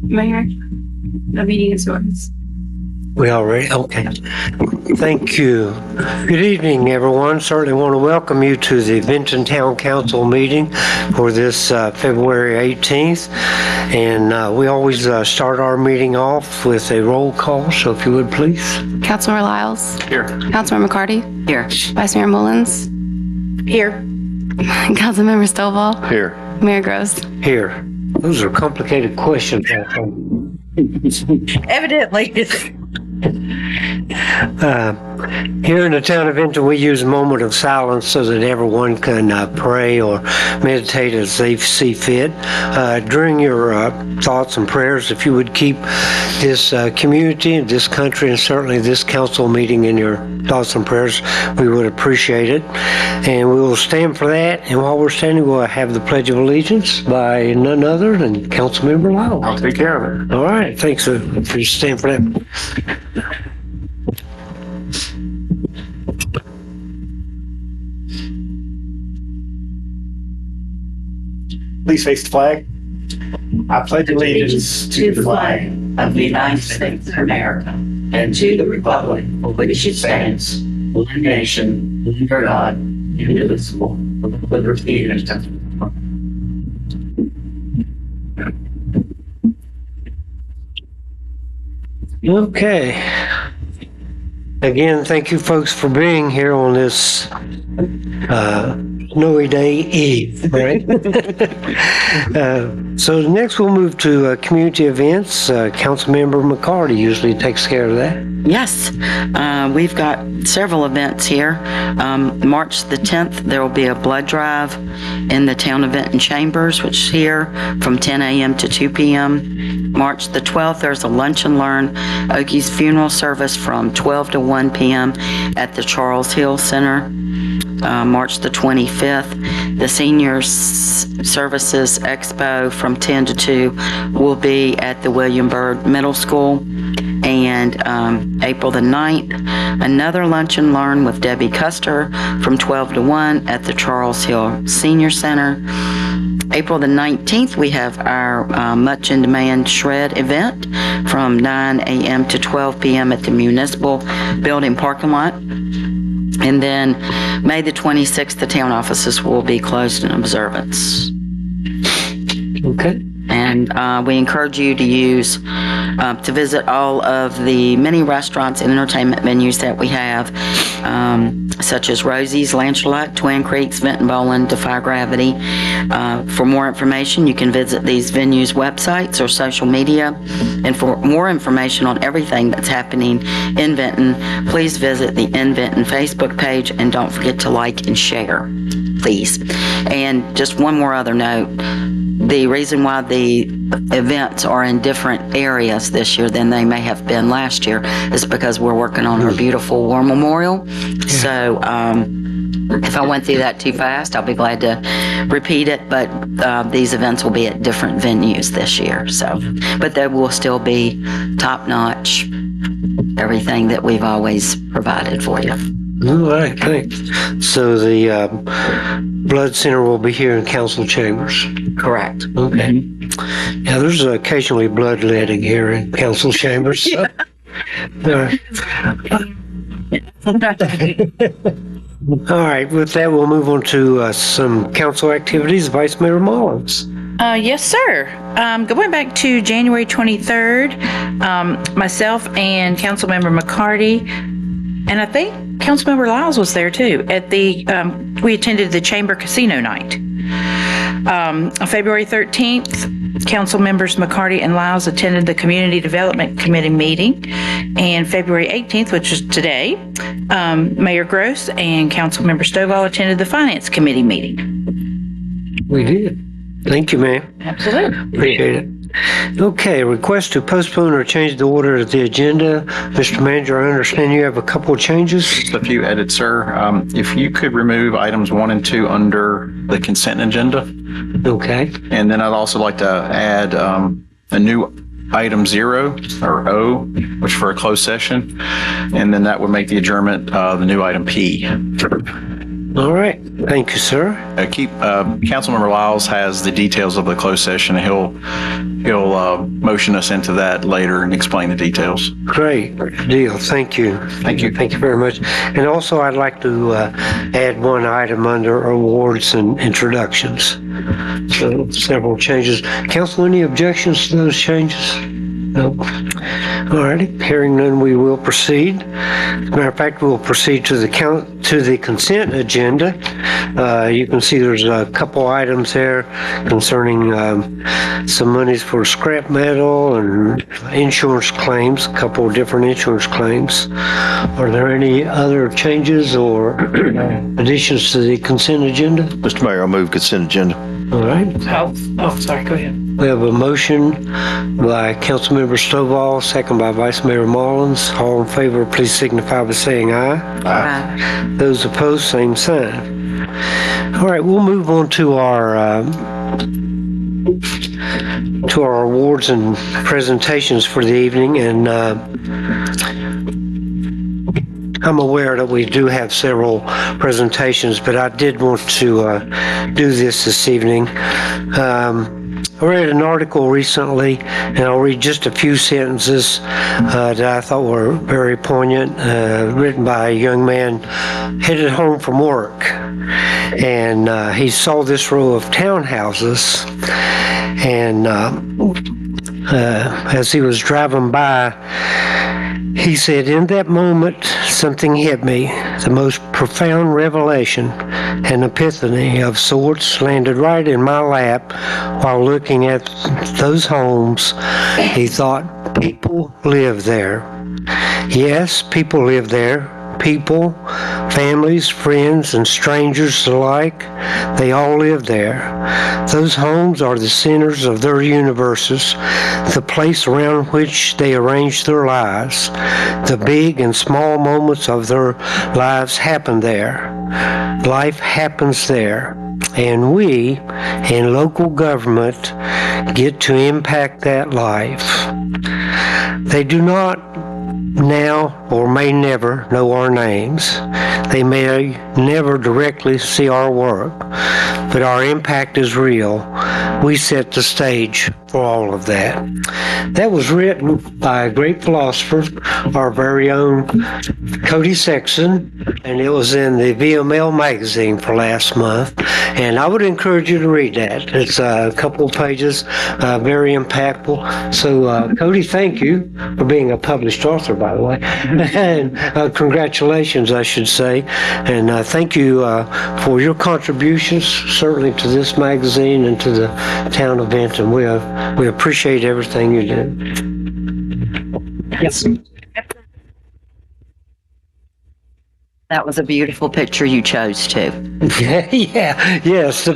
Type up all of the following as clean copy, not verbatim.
Mayor, the meeting is yours. We already, okay. Thank you. Good evening, everyone. Certainly want to welcome you to the Benton Town Council meeting for this February 18th. And we always start our meeting off with a roll call, so if you would please. Councilmember Lyles. Here. Councilmember McCarty. Here. Vice Mayor Mullins. Here. Councilmember Stovall. Here. Mayor Gross. Here. Those are complicated questions. Evidently. Here in the town of Benton, we use a moment of silence so that everyone can pray or meditate as they see fit. During your thoughts and prayers, if you would keep this community, this country, and certainly this council meeting in your thoughts and prayers, we would appreciate it. And we will stand for that. And while we're standing, we'll have the Pledge of Allegiance by none other than Councilmember Lyles. I'll take care of it. All right. Thanks for staying for that. Please face the flag. I pledge allegiance To the flag of the United States of America and to the republic for which it stands, one nation, under God, indivisible, with liberty and justice. Okay. Again, thank you folks for being here on this snowy day eve, right? So next we'll move to community events. Councilmember McCarty usually takes care of that. Yes, we've got several events here. March the 10th, there will be a blood drive in the town of Benton Chambers, which is here from 10 a.m. to 2 p.m. March the 12th, there's a lunch and learn Okies funeral service from 12 to 1 p.m. at the Charles Hill Center. March the 25th, the Seniors Services Expo from 10 to 2 will be at the William Byrd Middle School. And April the 9th, another lunch and learn with Debbie Custer from 12 to 1 at the Charles Hill Senior Center. April the 19th, we have our much in demand shred event from 9 a.m. to 12 p.m. at the Municipal Building parking lot. And then May the 26th, the town offices will be closed in observance. Okay. And we encourage you to use, to visit all of the many restaurants and entertainment venues that we have, such as Rosie's, Lancelot, Twin Creeks, Benton Bowling, Defy Gravity. For more information, you can visit these venues' websites or social media. And for more information on everything that's happening in Benton, please visit the In Benton Facebook page and don't forget to like and share, please. And just one more other note. The reason why the events are in different areas this year than they may have been last year is because we're working on our beautiful war memorial. Yeah. So if I went through that too fast, I'll be glad to repeat it. But these events will be at different venues this year. So, but they will still be top-notch, everything that we've always provided for you. All right, thanks. So the blood center will be here in council chambers. Correct. Okay. Yeah, there's occasionally bloodletting here in council chambers. So. Yeah. All right, with that, we'll move on to some council activities. Vice Mayor Mullins. Yes, sir. Going back to January 23rd, myself and Councilmember McCarty, and I think Councilmember Lyles was there too, at the, we attended the Chamber Casino Night. On February 13th, Council members McCarty and Lyles attended the Community Development Committee meeting. And February 18th, which is today, Mayor Gross and Councilmember Stovall attended the Finance Committee meeting. We did. Thank you, ma'am. Absolutely. Appreciate it. Okay, request to postpone or change the order of the agenda. Mr. Manager, I understand you have a couple of changes. Just a few edits, sir. If you could remove items 1 and 2 under the consent agenda. Okay. And then I'd also like to add a new item 0 or O, which for a closed session. And then that would make the adjournment the new item P. All right. Thank you, sir. Councilmember Lyles has the details of the closed session. He'll motion us into that later and explain the details. Great deal. Thank you. Thank you. Thank you very much. And also, I'd like to add one item under awards and introductions. So several changes. Council, any objections to those changes? No. All righty. Hearing none, we will proceed. As a matter of fact, we'll proceed to the consent agenda. You can see there's a couple items there concerning some monies for scrap metal and insurance claims, a couple of different insurance claims. Are there any other changes or additions to the consent agenda? Mr. Mayor, I'll move consent agenda. All right. Oh, sorry, go ahead. We have a motion by Councilmember Stovall, second by Vice Mayor Mullins. All in favor, please signify by saying aye. Those opposed, same sign. All right, we'll move on to our awards and presentations for the evening, and I'm aware that we do have several presentations, but I did want to do this evening. I read an article recently, and I'll read just a few sentences that I thought were very poignant, written by a young man headed home from work. And he saw this row of townhouses, and as he was driving by, he said, "In that moment, something hit me. The most profound revelation, an epiphany of sorts, landed right in my lap while looking at those homes." He thought, people live there. Yes, people live there. People, families, friends, and strangers alike, they all live there. Those homes are the centers of their universes, the place around which they arrange their lives. The big and small moments of their lives happen there. Life happens there. And we, in local government, get to impact that life. They do not now or may never know our names. They may never directly see our work, but our impact is real. We set the stage for all of that. That was written by a great philosopher, our very own Cody Sexton, and it was in the VML magazine for last month. And I would encourage you to read that. It's a couple of pages, very impactful. So, Cody, thank you for being a published author, by the way. And congratulations, I should say. And thank you for your contributions, certainly to this magazine and to the town event. And we appreciate everything you do. Yes. That was a beautiful picture you chose too. Yes. Two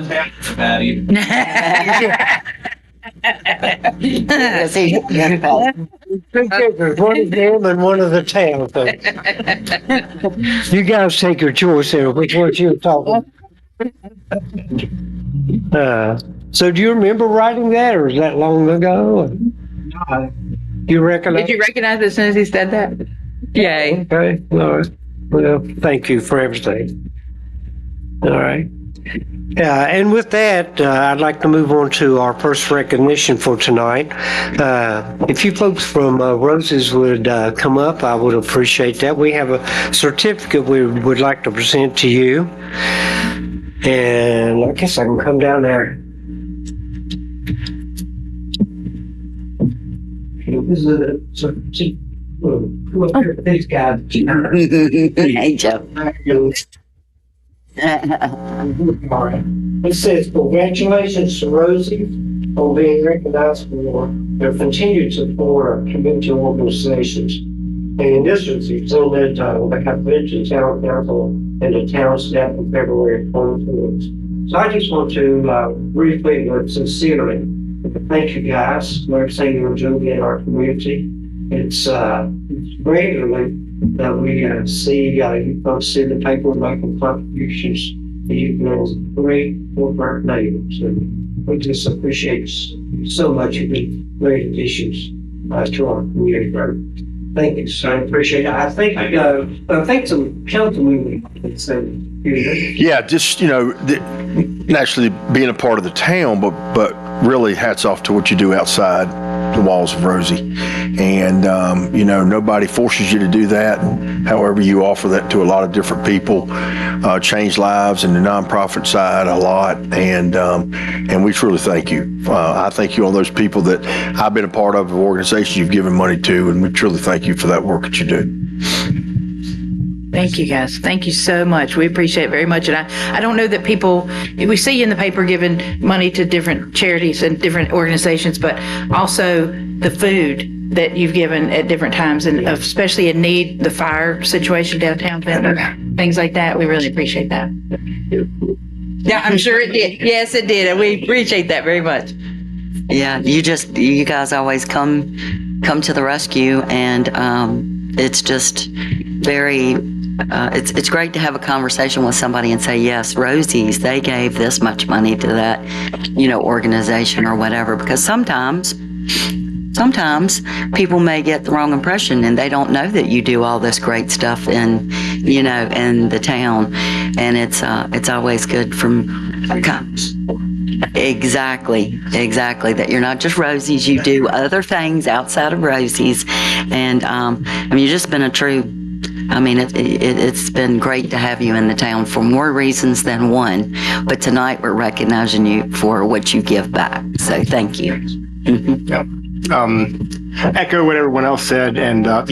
pictures, one of them and one of the town. You guys take your choice there, which one you're talking. So do you remember writing that, or is that long ago? You recognize? Did you recognize it as soon as he said that? Yay. Okay, all right. Well, thank you for everything. All right. And with that, I'd like to move on to our first recognition for tonight. If you folks from Roses would come up, I would appreciate that. We have a certificate we would like to present to you. And I guess I can come down there. This is a certificate. These guys. Hey, Joe. All right. It says, congratulations to Rosie on being recognized for their continued support of community organizations. And this was extended the Convention Town Council and the town staff in February 2020. So I just want to briefly but sincerely thank you guys for everything you're doing in our community. It's regularly that we see you folks see the paper making contributions. You've been great corporate neighbors, and we just appreciate so much. You've been great additions to our community. Thank you, sir. I appreciate it. I think some council members said Yeah, just, naturally being a part of the town, but really hats off to what you do outside the walls of Rosie. And, nobody forces you to do that. However, you offer that to a lot of different people, change lives in the nonprofit side a lot. And we truly thank you. I thank you, all those people that I've been a part of organizations you've given money to, and we truly thank you for that work that you do. Thank you, guys. Thank you so much. We appreciate it very much. And I don't know that people, we see you in the paper giving money to different charities and different organizations, but also the food that you've given at different times, and especially in need, the fire situation downtown, things like that. We really appreciate that. Yeah, I'm sure it did. Yes, it did. And we appreciate that very much. Yeah, you guys always come to the rescue, and it's just very, it's great to have a conversation with somebody and say, yes, Rosie's, they gave this much money to that, organization or whatever, because sometimes people may get the wrong impression and they don't know that you do all this great stuff in the town. And it's always good Exactly. That you're not just Rosie's, you do other things outside of Rosie's. And, you've just been it's been great to have you in the town for more reasons than one. But tonight we're recognizing you for what you give back. So thank you. Yep. Echo what everyone else said, and I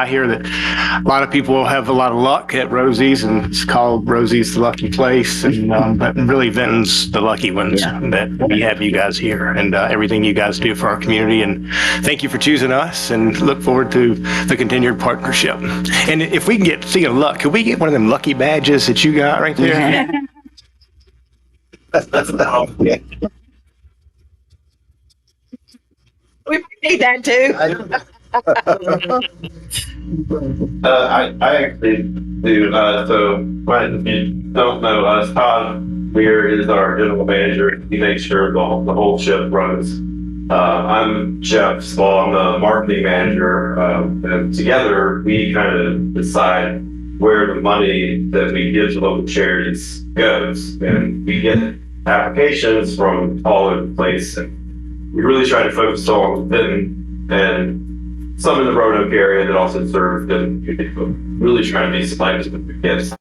hear that a lot of people have a lot of luck at Rosie's, and it's called Rosie's the Lucky Place, and but really Vinton's the lucky ones that we have you guys here, and everything you guys do for our community. And thank you for choosing us, and look forward to the continued partnership. And if we can see a luck, could we get one of them lucky badges that you got right there? Yeah. We need that too. I actually do. So, if you don't know us, Todd Weir is our general manager. He makes sure the whole ship runs. I'm Jeff Small. I'm the marketing manager. And together, we kind of decide where the money that we give to local charities goes. And we get applications from all over the place. And we really try to focus on Vinton and some in the Roanoke area that also serve Vinton community, but really trying to be selective with the gifts.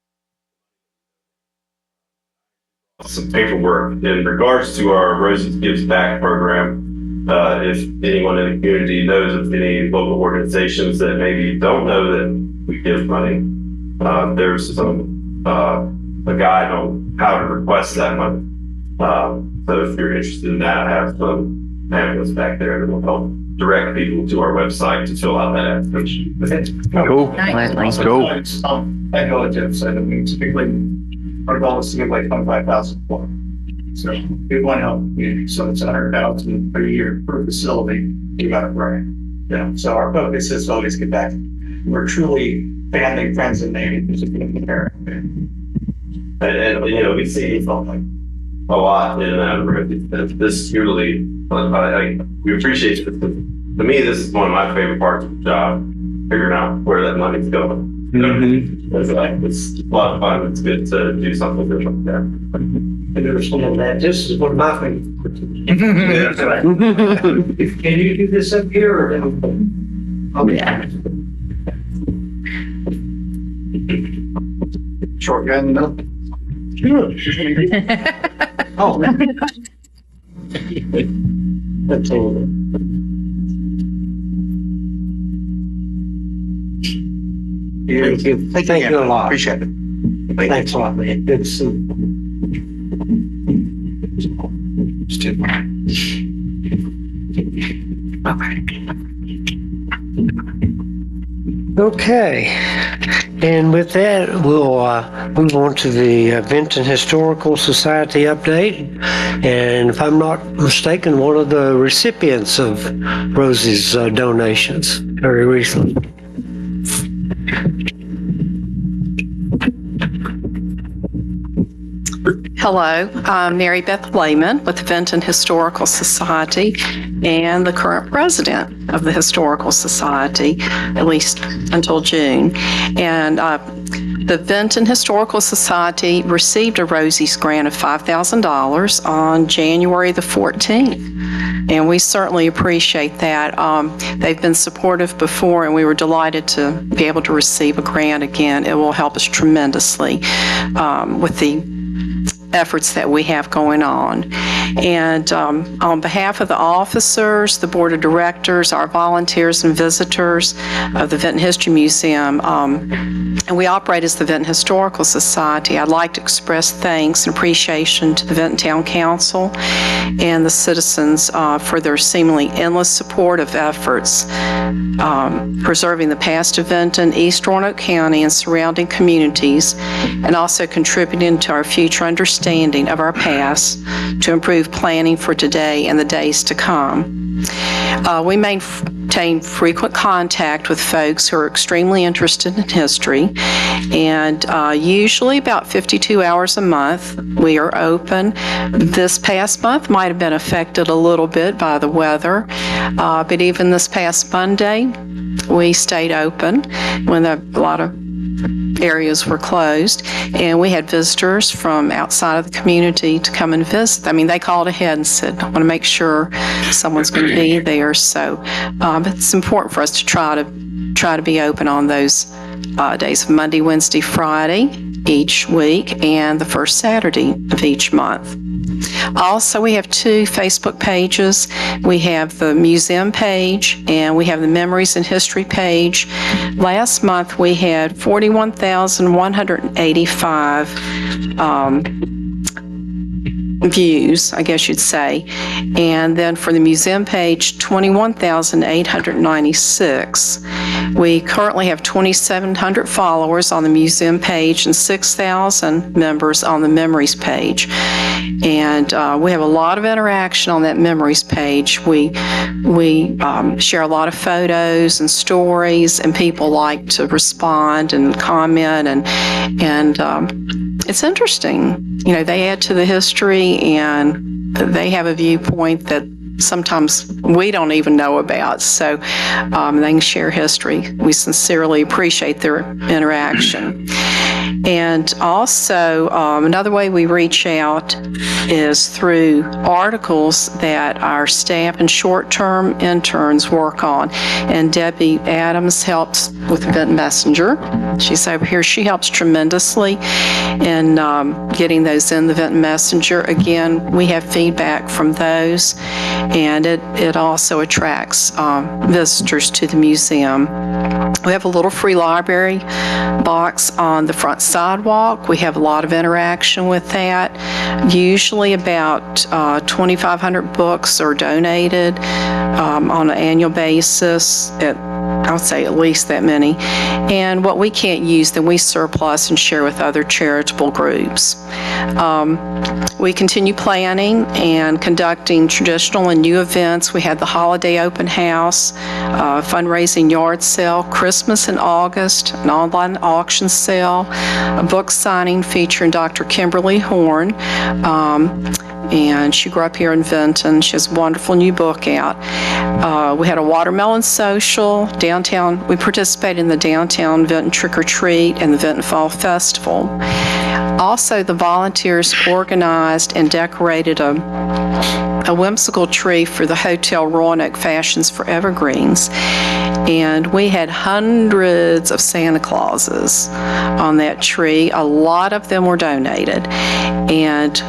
Some paperwork in regards to our Rosie's Gives Back program. If anyone in the community knows of any local organizations that maybe don't know that we give money, there's a guide on how to request that money. So if you're interested in that, I have some pamphlets back there that will help direct people to our website to fill out that application. Cool. Nice. Cool. Echo what Jeff said. Typically, our goal is to give like 25,000 for. So we want to help community. So it's 100,000 per year per facility. You got a grant. Yeah. So our focus is always get back. We're truly family, friends, and neighbors. And we see a lot in that. This usually, we appreciate it. To me, this is one of my favorite parts of the job, figuring out where that money's going. It's a lot of fun. It's good to do something different like that. I understand that. This is one of my favorite. Can you do this up here? Or okay. Short gun, no? Sure. Oh. That's all. Thank you. Thank you a lot. Appreciate it. Thanks a lot, man. Good to see you. Okay, and with that, we'll move on to the Vinton Historical Society update. And if I'm not mistaken, one of the recipients of Rosie's donations very recently. Hello, I'm Mary Beth Lehman with the Vinton Historical Society and the current president of the Historical Society, at least until June. And The Vinton Historical Society received a Rosie's grant of $5,000 on January the 14th, and we certainly appreciate that. They've been supportive before, and we were delighted to be able to receive a grant again. It will help us tremendously with the efforts that we have going on. And on behalf of the officers, the board of directors, our volunteers and visitors of the Vinton History Museum, and we operate as the Vinton Historical Society, I'd like to express thanks and appreciation to the Vinton Town Council and the citizens for their seemingly endless support of efforts preserving the past of Vinton, East Roanoke County, and surrounding communities, and also contributing to our future understanding of our past to improve planning for today and the days to come. We maintain frequent contact with folks who are extremely interested in history, and usually about 52 hours a month we are open. This past month might have been affected a little bit by the weather, but even this past Monday we stayed open when a lot of areas were closed, and we had visitors from outside of the community to come and visit. I mean, they called ahead and said, I want to make sure someone's going to be there. So it's important for us to try to be open on those days of Monday, Wednesday, Friday each week, and the first Saturday of each month. Also, we have 2 Facebook pages. We have the museum page and we have the Memories and History page. Last month we had 41,185 views, I guess you'd say. And then for the museum page, 21,896. We currently have 2,700 followers on the museum page and 6,000 members on the Memories page. And we have a lot of interaction on that Memories page. We share a lot of photos and stories, and people like to respond and comment, and it's interesting. You know, they add to the history, and they have a viewpoint that sometimes we don't even know about, so they can share history. We sincerely appreciate their interaction. And also, another way we reach out is through articles that our staff and short-term interns work on. And Debbie Adams helps with the Vinton Messenger. She's over here. She helps tremendously in getting those in the Vinton Messenger. Again, we have feedback from those, and it also attracts visitors to the museum. We have a little free library box on the front sidewalk. We have a lot of interaction with that. Usually about 2,500 books are donated on an annual basis. I would say at least that many. And what we can't use, then we surplus and share with other charitable groups. We continue planning and conducting traditional and new events. We had the holiday open house, fundraising yard sale, Christmas in August, an online auction sale, a book signing featuring Dr. Kimberly Horn. And she grew up here in Vinton. She has a wonderful new book out. We had a watermelon social downtown. We participated in the downtown Vinton Trick or Treat and the Vinton Fall Festival. Also, the volunteers organized and decorated a whimsical tree for the Hotel Roanoke Fashions for Evergreens. And we had hundreds of Santa Clauses on that tree. A lot of them were donated. And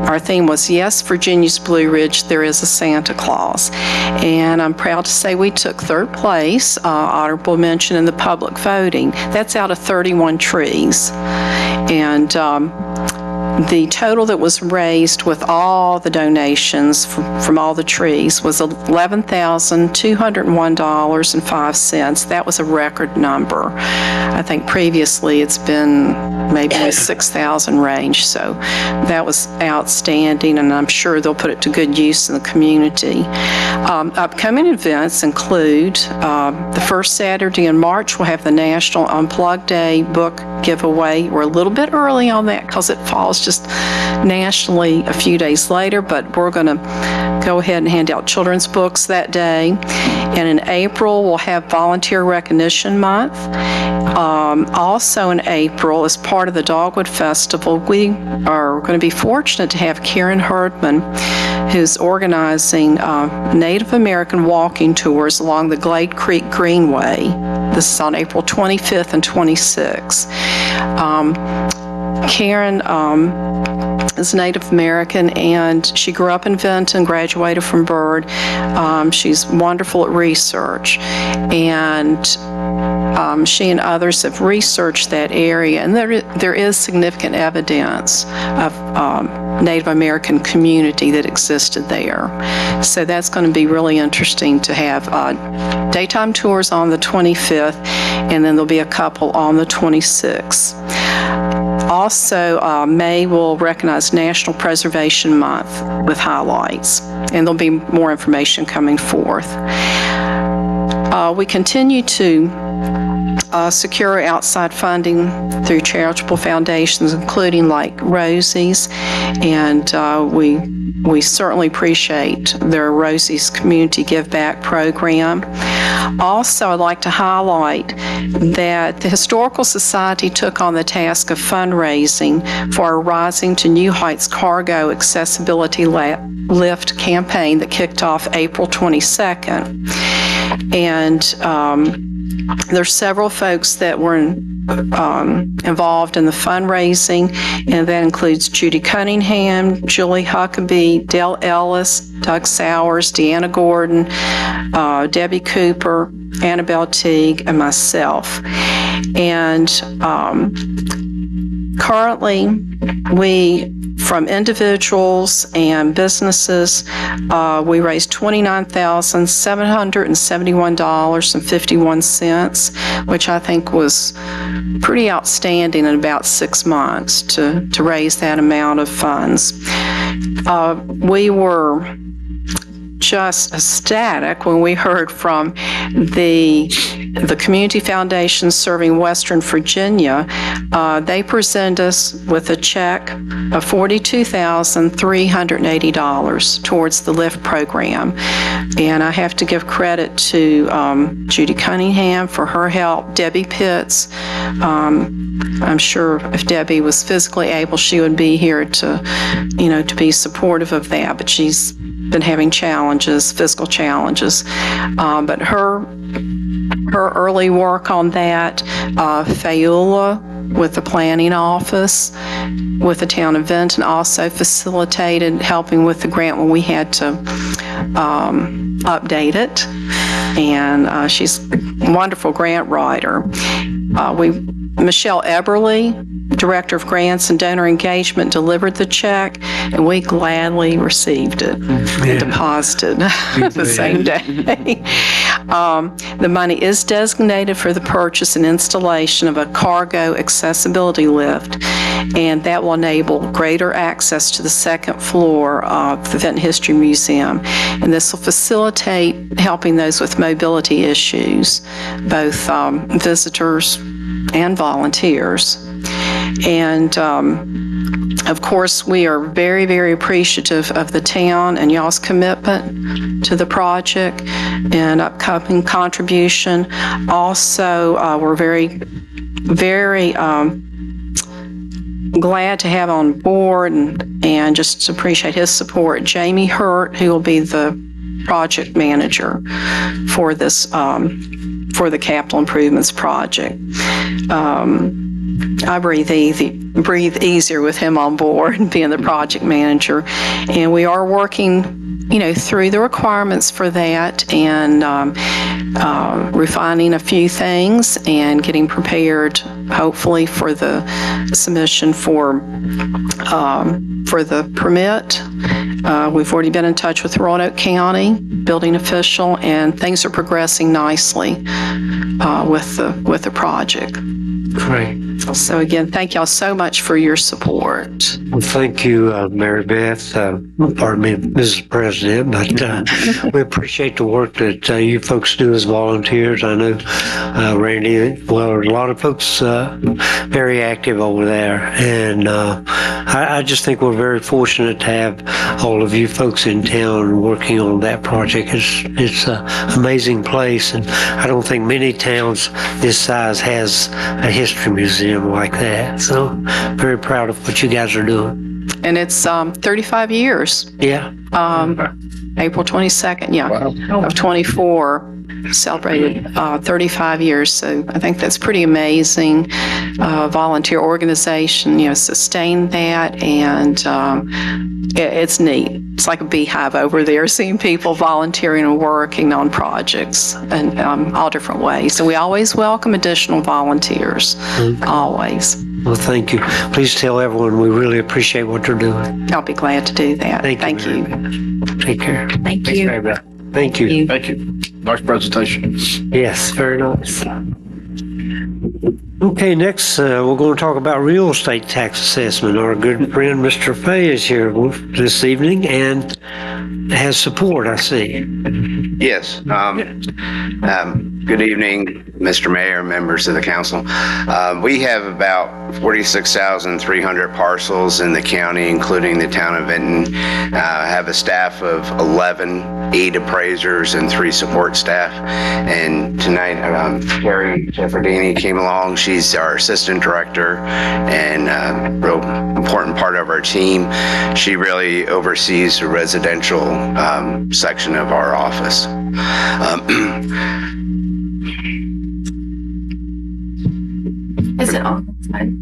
our theme was, yes, Virginia's Blue Ridge, there is a Santa Claus. And I'm proud to say we took 3rd place, honorable mention in the public voting. That's out of 31 trees. And the total that was raised with all the donations from all the trees was $11,201.05. That was a record number. I think previously it's been maybe in the 6,000 range, so that was outstanding, and I'm sure they'll put it to good use in the community. Upcoming events include the first Saturday in March, we'll have the National Unplugged Day book giveaway. We're a little bit early on that because it falls just nationally a few days later, but we're going to go ahead and hand out children's books that day. And in April, we'll have Volunteer Recognition Month. Also in April, as part of the Dogwood Festival, we are going to be fortunate to have Karen Herdman, who's organizing Native American walking tours along the Glade Creek Greenway. This is on April 25th and 26th. Karen is Native American, and she grew up in Vinton, graduated from Byrd. She's wonderful at research, and she and others have researched that area, and there is significant evidence of Native American community that existed there. So that's going to be really interesting to have daytime tours on the 25th, and then there'll be a couple on the 26th. Also, May will recognize National Preservation Month with highlights, and there'll be more information coming forth. We continue to secure outside funding through charitable foundations, including like Rosie's, and we certainly appreciate their Rosie's Community Give Back program. Also, I'd like to highlight that the Historical Society took on the task of fundraising for our Rising to New Heights Cargo Accessibility Lift campaign that kicked off April 22nd. And there's several folks that were involved in the fundraising, and that includes Judy Cunningham, Julie Huckabee, Dale Ellis, Doug Sowers, Deanna Gordon, Debbie Cooper, Annabelle Teague, and myself. And currently, from individuals and businesses, we raised $29,771.51, which I think was pretty outstanding in about 6 months to raise that amount of funds. We were just ecstatic when we heard from the community foundation serving Western Virginia. They presented us with a check of $42,380 towards the LIFT program. And I have to give credit to Judy Cunningham for her help, Debbie Pitts. I'm sure if Debbie was physically able, she would be here to be supportive of that, but she's been having physical challenges. But her early work on that, Fayula with the planning office, with the town of Vinton, also facilitated helping with the grant when we had to update it. And she's a wonderful grant writer. Michelle Eberly, Director of Grants and Donor Engagement, delivered the check, and we gladly received it and deposited the same day. The money is designated for the purchase and installation of a cargo accessibility lift, and that will enable greater access to the second floor of the Vinton History Museum. And this will facilitate helping those with mobility issues, both visitors and volunteers. And of course, we are very, very appreciative of the town and y'all's commitment to the project and upcoming contribution. Also, we're very, very glad to have on board and just appreciate his support, Jamie Hurt, who will be the project manager for this for the capital improvements project. I breathe easier with him on board and being the project manager. And we are working, through the requirements for that and refining a few things and getting prepared, hopefully, for the submission for the permit. We've already been in touch with Roanoke County building official, and things are progressing nicely with the project. Great. So again, thank y'all so much for your support. Well, thank you, Mary Beth. Pardon me, Mrs. President, but we appreciate the work that you folks do as volunteers. I know Randy, a lot of folks very active over there. And I just think we're very fortunate to have all of you folks in town working on that project. It's an amazing place, and I don't think many towns this size has a history museum like that. So very proud of what you guys are doing. And it's 35 years. Yeah. April 22nd, of 24. Celebrated 35 years, so I think that's pretty amazing. Volunteer organization, sustained that, and it's neat. It's like a beehive over there, seeing people volunteering and working on projects in all different ways. So we always welcome additional volunteers, always. Well, thank you. Please tell everyone we really appreciate what they're doing. I'll be glad to do that. Thank you. Take care. Thank you. Thank you. Thank you. Nice presentation. Yes, very nice. Okay, next we're going to talk about real estate tax assessment. Our good friend Mr. Fay is here this evening and has support, I see. Yes. Good evening, Mr. Mayor, members of the council. We have about 46,300 parcels in the county, including the town of Vinton. Have a staff of 8 appraisers and 3 support staff. And tonight, Carrie Jefferdini came along. She's our assistant director and a real important part of our team. She really oversees the residential section of our office. Is it on that side?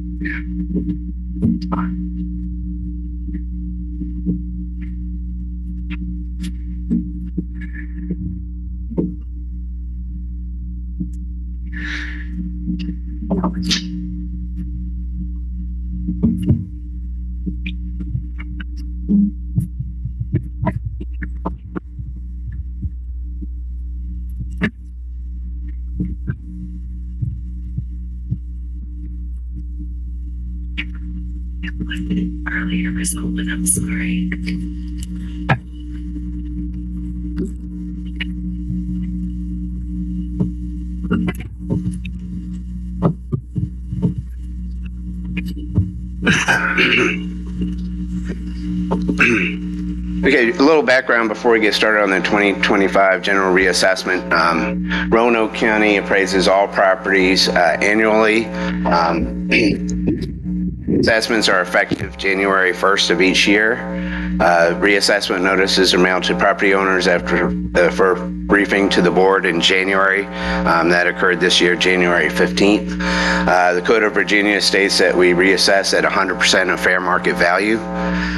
Earlier result, but I'm sorry. Okay, a little background before we get started on the 2025 general reassessment. Roanoke County appraises all properties annually. Assessments are effective January 1st of each year. Reassessment notices are mailed to property owners for briefing to the board in January. That occurred this year, January 15th. The Code of Virginia states that we reassess at 100% of fair market value.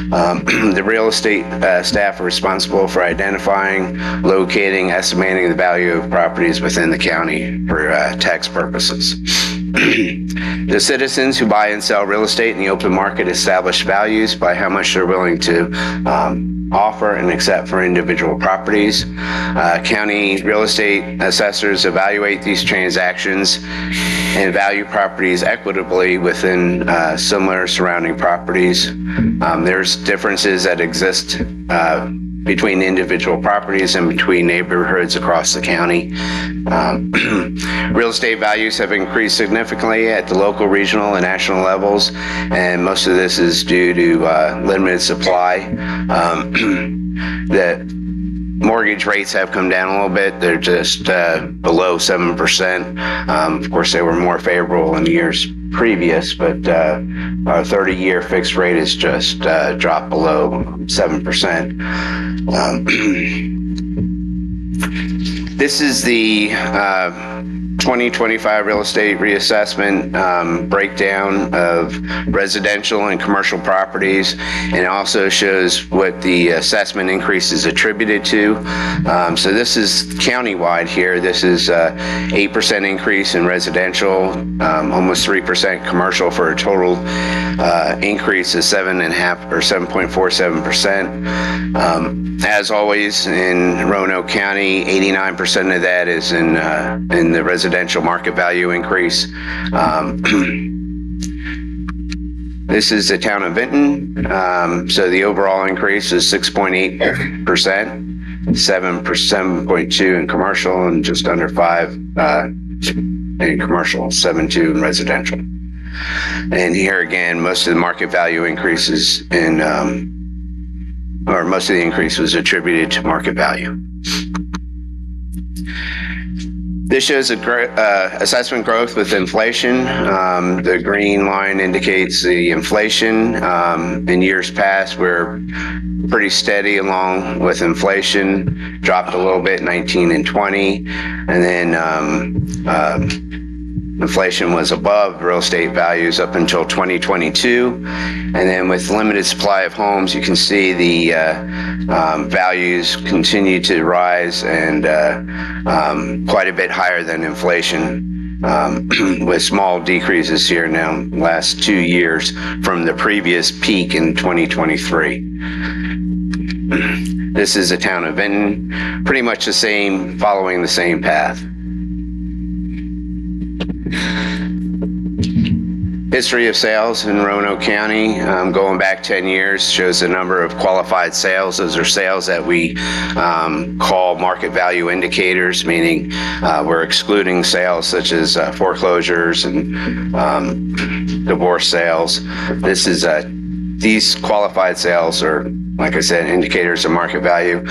The real estate staff are responsible for identifying, locating, estimating the value of properties within the county for tax purposes. The citizens who buy and sell real estate in the open market establish values by how much they're willing to offer and accept for individual properties. County real estate assessors evaluate these transactions and value properties equitably within similar surrounding properties. There's differences that exist between individual properties and between neighborhoods across the county. Real estate values have increased significantly at the local, regional, and national levels, and most of this is due to limited supply. The mortgage rates have come down a little bit. They're just below 7%. Of course, they were more favorable in years previous, but our 30-year fixed rate has just dropped below 7%. This is the 2025 real estate reassessment breakdown of residential and commercial properties, and it also shows what the assessment increase is attributed to. So this is countywide here. This is 8% increase in residential, almost 3% commercial, for a total increase of 7.5 or 7.47%. As always in Roanoke County, 89% of that is in the residential market value increase. This is the town of Vinton. So the overall increase is 6.8%, 7.2 in commercial, and just under 5 and commercial, 7.2 in residential. And here again, most of the market value increases or most of the increase was attributed to market value. This shows assessment growth with inflation. The green line indicates the inflation. In years past, we're pretty steady along with inflation, dropped a little bit 19 and 20, and then inflation was above real estate values up until 2022. And then with limited supply of homes, you can see the values continue to rise and quite a bit higher than inflation, with small decreases here now last 2 years from the previous peak in 2023. This is the town of Vinton, pretty much the same, following the same path. History of sales in Roanoke County, going back 10 years, shows the number of qualified sales. Those are sales that we call market value indicators, meaning we're excluding sales such as foreclosures and divorce sales. These qualified sales are, like I said, indicators of market value.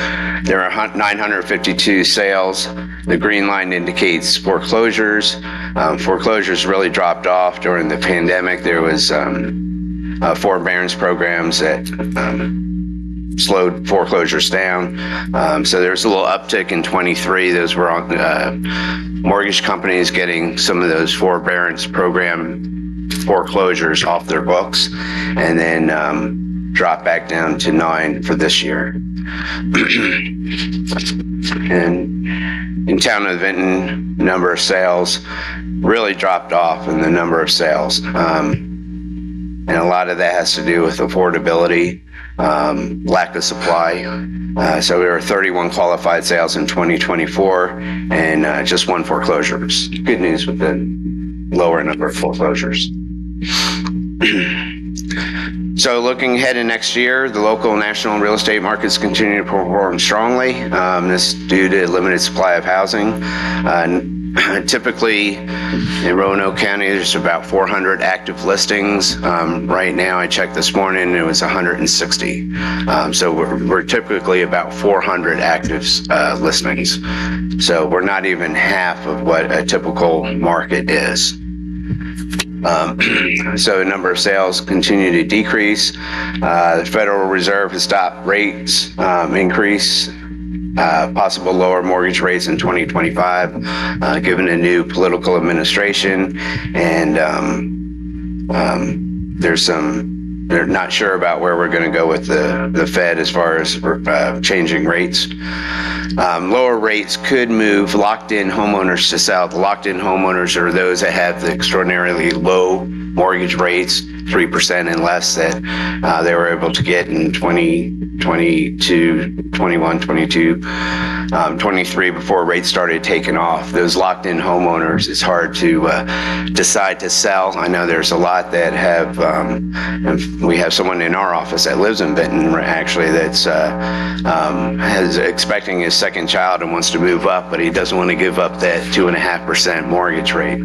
There are 952 sales. The green line indicates foreclosures. Foreclosures really dropped off during the pandemic. There was forbearance programs that slowed foreclosures down. So there was a little uptick in 23. Those were on mortgage companies getting some of those forbearance program foreclosures off their books, and then drop back down to 9 for this year. And in town of Vinton, number of sales really dropped off in the number of sales. And a lot of that has to do with affordability, lack of supply. So there were 31 qualified sales in 2024 and just 1 foreclosure. Good news with the lower number of foreclosures. So looking ahead in next year, the local and national real estate markets continue to perform strongly. This is due to limited supply of housing. Typically in Roanoke County, there's about 400 active listings. Right now, I checked this morning, it was 160. So we're typically about 400 active listings. So we're not even half of what a typical market is. So the number of sales continue to decrease. The Federal Reserve has stopped rates increase, possible lower mortgage rates in 2025, given a new political administration. And they're not sure about where we're going to go with the Fed as far as changing rates. Lower rates could move locked-in homeowners to sell. The locked-in homeowners are those that have the extraordinarily low mortgage rates, 3% and less, that they were able to get in 2022, 21, 22, 23 before rates started taking off. Those locked-in homeowners, it's hard to decide to sell. I know there's a lot that have, we have someone in our office that lives in Vinton actually that's has expecting his second child and wants to move up, but he doesn't want to give up that 2.5% mortgage rate.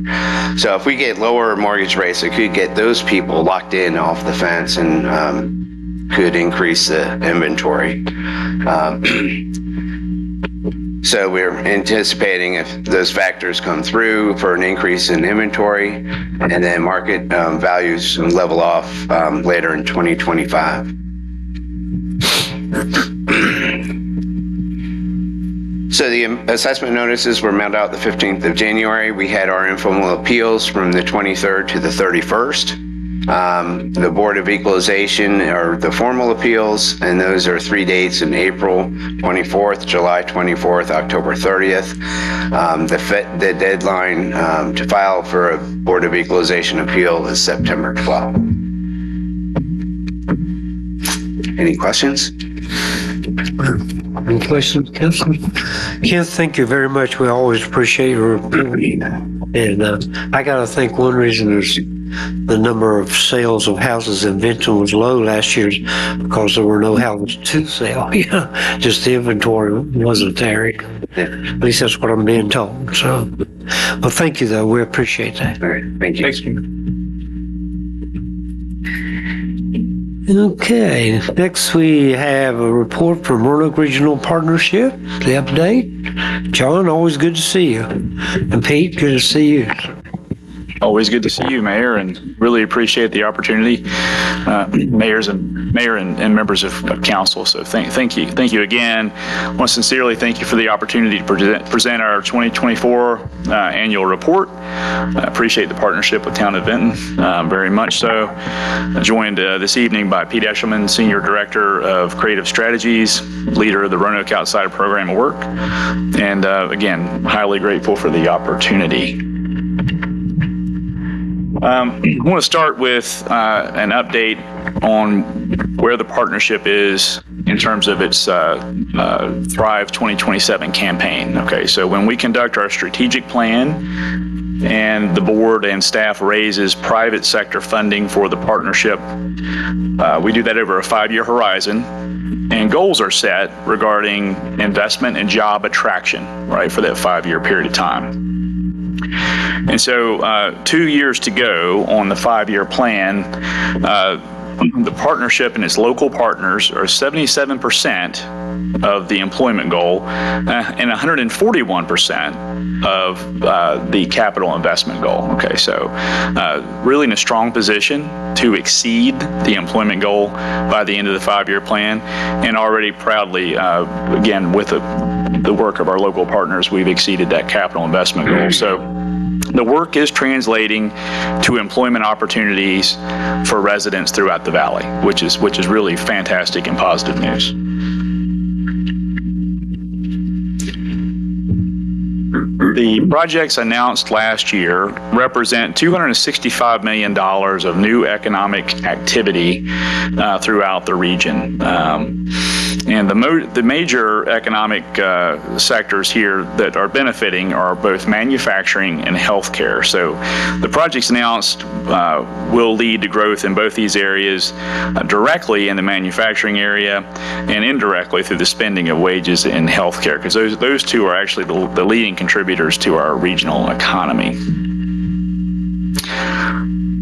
So if we get lower mortgage rates, it could get those people locked in off the fence and could increase the inventory. So we're anticipating, if those factors come through, for an increase in inventory, and then market values level off later in 2025. So the assessment notices were mailed out the 15th of January. We had our informal appeals from the 23rd to the 31st. The Board of Equalization are the formal appeals, and those are 3 dates in April 24th, July 24th, October 30th. The deadline to file for a Board of Equalization appeal is September 12th. Any questions? Any questions, Councilman? Ken, thank you very much. We always appreciate your report. And I got to think one reason there's the number of sales of houses in Benton was low last year because there were no houses to sell. Just the inventory wasn't there. At least that's what I'm being told. So, well, thank you though. We appreciate that. All right, thank you. Okay, next we have a report from Roanoke Regional Partnership, the update. John, always good to see you. And Pete, good to see you. Always good to see you, Mayor, and really appreciate the opportunity, Mayor and members of council. So thank you again. I want to sincerely thank you for the opportunity to present our 2024 annual report. I appreciate the partnership with Town of Benton very much so. I'm joined this evening by Pete Eshelman, Senior Director of Creative Strategies, leader of the Roanoke Outside Program of Work, and again, highly grateful for the opportunity. I want to start with an update on where the partnership is in terms of its Thrive 2027 campaign. Okay, so when we conduct our strategic plan and the board and staff raises private sector funding for the partnership, we do that over a 5-year horizon, and goals are set regarding investment and job attraction, right, for that 5-year period of time. And so 2 years to go on the 5-year plan, the partnership and its local partners are 77% of the employment goal and 141% of the capital investment goal. Okay, so really in a strong position to exceed the employment goal by the end of the 5-year plan, and already proudly, again, with the work of our local partners, we've exceeded that capital investment goal. So the work is translating to employment opportunities for residents throughout the valley, which is really fantastic and positive news. The projects announced last year represent $265 million of new economic activity throughout the region. And the major economic sectors here that are benefiting are both manufacturing and healthcare. So the projects announced will lead to growth in both these areas, directly in the manufacturing area and indirectly through the spending of wages in healthcare, because those two are actually the leading contributors to our regional economy.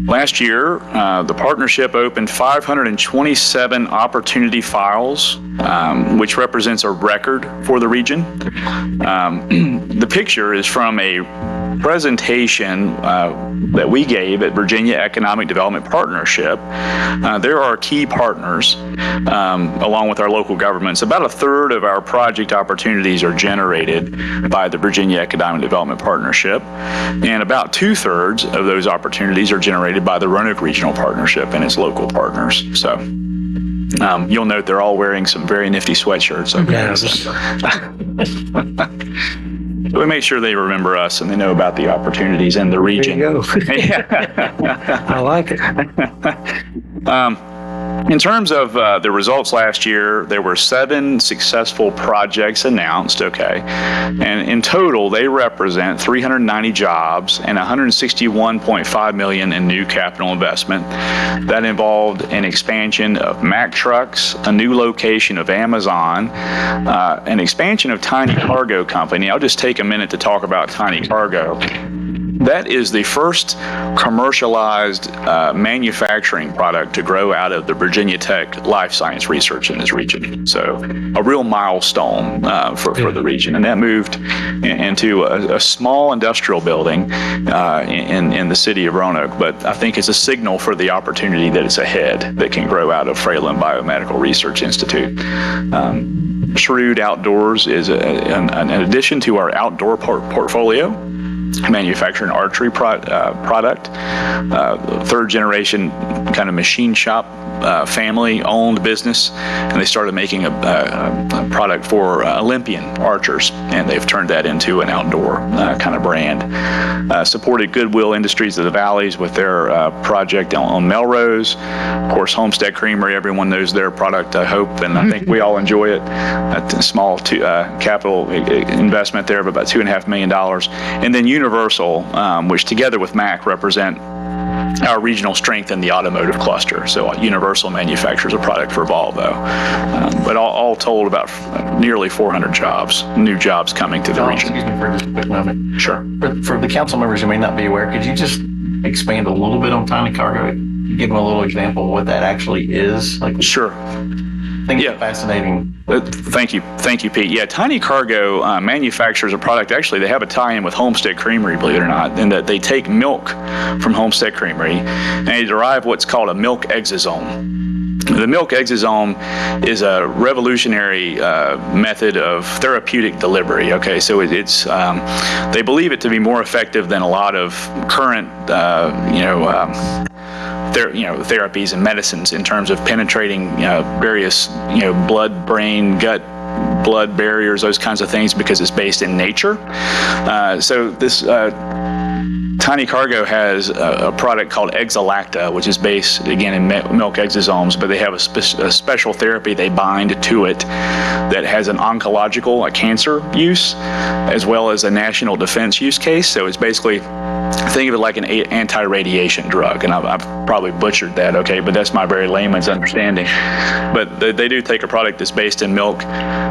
Last year, the partnership opened 527 opportunity files, which represents a record for the region. The picture is from a presentation that we gave at Virginia Economic Development Partnership. There are key partners, along with our local governments. About a third of our project opportunities are generated by the Virginia Economic Development Partnership, and about 2/3 of those opportunities are generated by the Roanoke Regional Partnership and its local partners. So you'll note they're all wearing some very nifty sweatshirts. Okay. We make sure they remember us and they know about the opportunities in the region. There you go. I like it. In terms of the results last year, there were 7 successful projects announced, okay? And in total, they represent 390 jobs and $161.5 million in new capital investment. That involved an expansion of Mack Trucks, a new location of Amazon, an expansion of Tiny Cargo Company. I'll just take a minute to talk about Tiny Cargo. That is the first commercialized manufacturing product to grow out of the Virginia Tech Life Science Research in this region. So a real milestone for the region. And that moved into a small industrial building in the city of Roanoke. But I think it's a signal for the opportunity that is ahead that can grow out of Fralin Biomedical Research Institute. Shrewd Outdoors is an addition to our outdoor portfolio. Manufacturing archery product, third generation kind of machine shop, family owned business, and they started making a product for Olympian archers, and they've turned that into an outdoor kind of brand. Supported Goodwill Industries of the Valleys with their project on Melrose. Of course, Homestead Creamery, everyone knows their product, I hope, and I think we all enjoy it. A small capital investment there of about $2.5 million. And then Universal, which together with Mack represent our regional strength in the automotive cluster. So Universal manufactures a product for Volvo. But all told, about nearly 400 jobs, new jobs coming to the John, region. excuse me for just a quick moment. Sure. For the council members who may not be aware, could you just expand a little bit on Tiny Cargo? Give them a little example of what that actually is? Like, Sure. I think Yeah. it's fascinating. Thank you, Pete. Yeah, Tiny Cargo manufactures a product. Actually, they have a tie-in with Homestead Creamery, believe it or not, in that they take milk from Homestead Creamery and they derive what's called a milk exosome. The milk exosome is a revolutionary method of therapeutic delivery. Okay, so it's they believe it to be more effective than a lot of current therapies and medicines in terms of penetrating various blood, brain, gut, blood barriers, those kinds of things, because it's based in nature. So this Tiny Cargo has a product called Exalacta, which is based, again, in milk exosomes, but they have a special therapy they bind to it that has an oncological, a cancer use, as well as a national defense use case. So it's basically, think of it like an anti-radiation drug, and I've probably butchered that, okay, but that's my very layman's understanding. But they do take a product that's based in milk,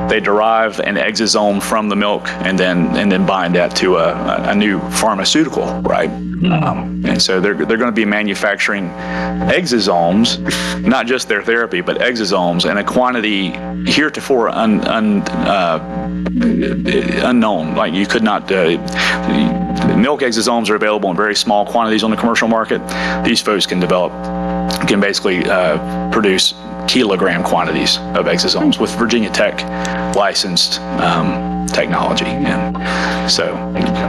they derive an exosome from the milk, and then bind that to a new pharmaceutical, right? And so they're going to be manufacturing exosomes, not just their therapy, but exosomes in a quantity heretofore unknown. Like you could not. Milk exosomes are available in very small quantities on the commercial market. These folks can basically produce kilogram quantities of exosomes with Virginia Tech licensed technology. And so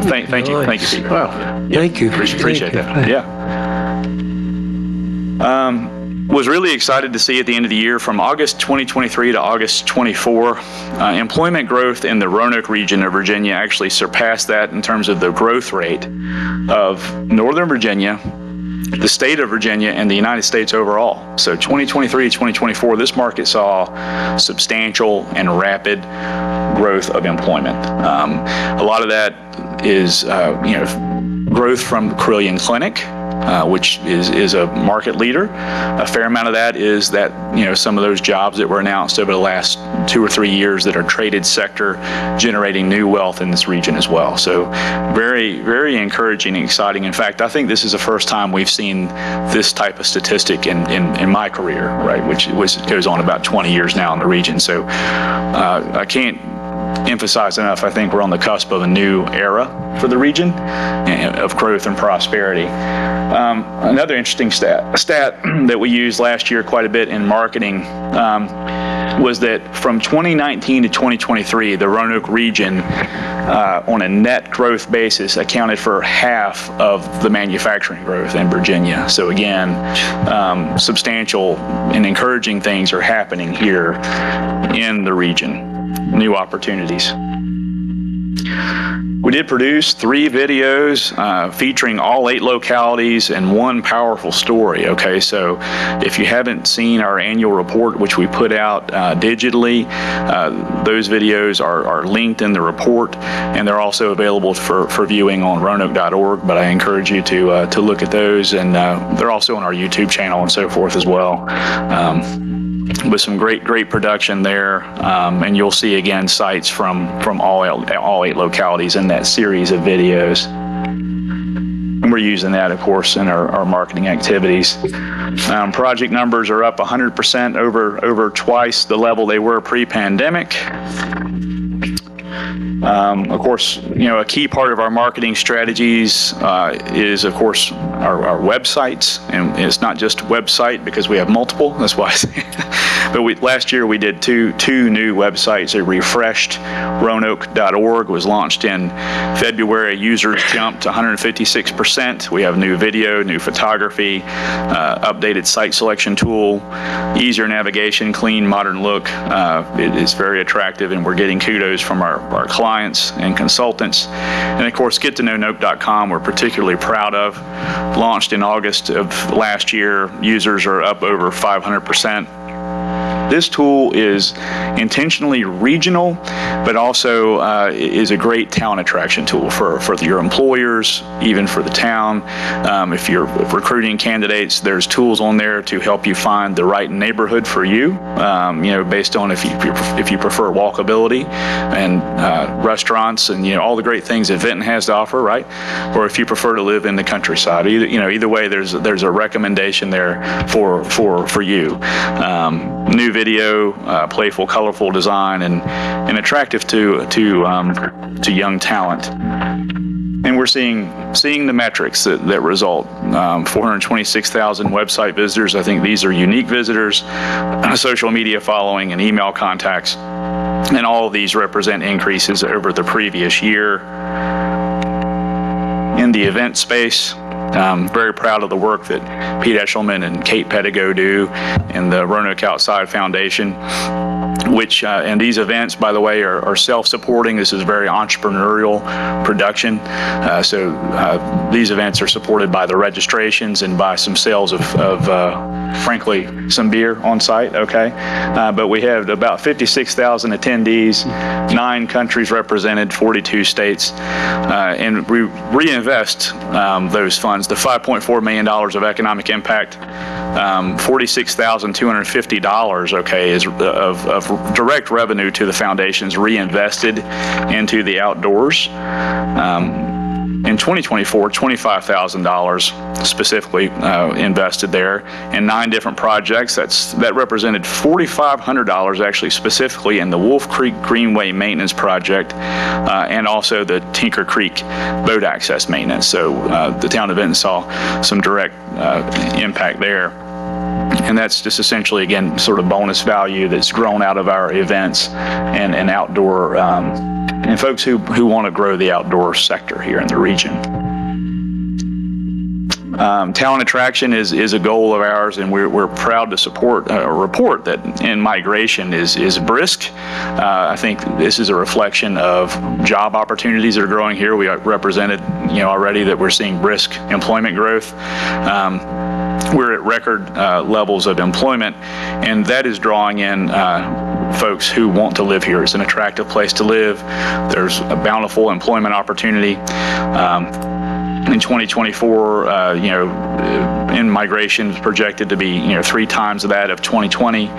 thank you, Pete. Wow. Thank you. Appreciate that. Yeah. Was really excited to see at the end of the year, from August 2023 to August 24, employment growth in the Roanoke region of Virginia actually surpassed that in terms of the growth rate of Northern Virginia, the state of Virginia, and the United States overall. So 2023 to 2024, this market saw substantial and rapid growth of employment. A lot of that is growth from Carilion Clinic, which is a market leader. A fair amount of that is that, some of those jobs that were announced over the last 2 or 3 years that are traded sector, generating new wealth in this region as well. So very, very encouraging and exciting. In fact, I think this is the first time we've seen this type of statistic in my career, right, which goes on about 20 years now in the region. So I can't emphasize enough, I think we're on the cusp of a new era for the region of growth and prosperity. Another interesting stat that we used last year quite a bit in marketing was that from 2019 to 2023, the Roanoke region, on a net growth basis, accounted for half of the manufacturing growth in Virginia. So again, substantial and encouraging things are happening here in the region. New opportunities. We did produce 3 videos featuring all 8 localities and 1 powerful story. Okay, so if you haven't seen our annual report, which we put out digitally, those videos are linked in the report, and they're also available for viewing on roanoke.org. But I encourage you to look at those, and they're also on our YouTube channel and so forth as well. With some great production there, and you'll see again sites from all 8 localities in that series of videos. And we're using that, of course, in our marketing activities. Project numbers are up 100%, over twice the level they were pre-pandemic. Of course, a key part of our marketing strategies is, of course, our websites, and it's not just website because we have multiple. That's why. But last year we did two new websites. A refreshed Roanoke.org was launched in February. Users jumped 156%. We have new video, new photography, updated site selection tool, easier navigation, clean, modern look. It is very attractive, and we're getting kudos from our clients and consultants. And of course, GetToKnowNoke.com we're particularly proud of. Launched in August of last year, users are up over 500%. This tool is intentionally regional, but also is a great talent attraction tool for your employers, even for the town. If you're recruiting candidates, there's tools on there to help you find the right neighborhood for you, based on if you prefer walkability and restaurants and all the great things that Vinton has to offer, right? Or if you prefer to live in the countryside. Either way, there's a recommendation there for you. New video, playful, colorful design, and attractive to young talent. And we're seeing the metrics that result. 426,000 website visitors. I think these are unique visitors, social media following, and email contacts. And all of these represent increases over the previous year. In the event space, very proud of the work that Pete Eshelman and Kate Pedigo do and the Roanoke Outside Foundation, which, and these events, by the way, are self-supporting. This is very entrepreneurial production. So these events are supported by the registrations and by some sales of frankly, some beer on site, okay? But we have about 56,000 attendees, 9 countries represented, 42 states, and we reinvest those funds. The $5.4 million of economic impact, $46,250, okay, is of direct revenue to the foundations reinvested into the outdoors. In 2024, $25,000 specifically invested there in 9 different projects. That represented $4,500 actually specifically in the Wolf Creek Greenway Maintenance Project and also the Tinker Creek Boat Access Maintenance. So the town of Vinton saw some direct impact there. And that's just essentially, again, sort of bonus value that's grown out of our events and outdoor and folks who want to grow the outdoor sector here in the region. Talent attraction is a goal of ours, and we're proud to report that in-migration is brisk. I think this is a reflection of job opportunities that are growing here. We represented, already that we're seeing brisk employment growth. We're at record levels of employment, and that is drawing in folks who want to live here. It's an attractive place to live. There's a bountiful employment opportunity. In 2024, in-migration is projected to be 3 times that of 2020,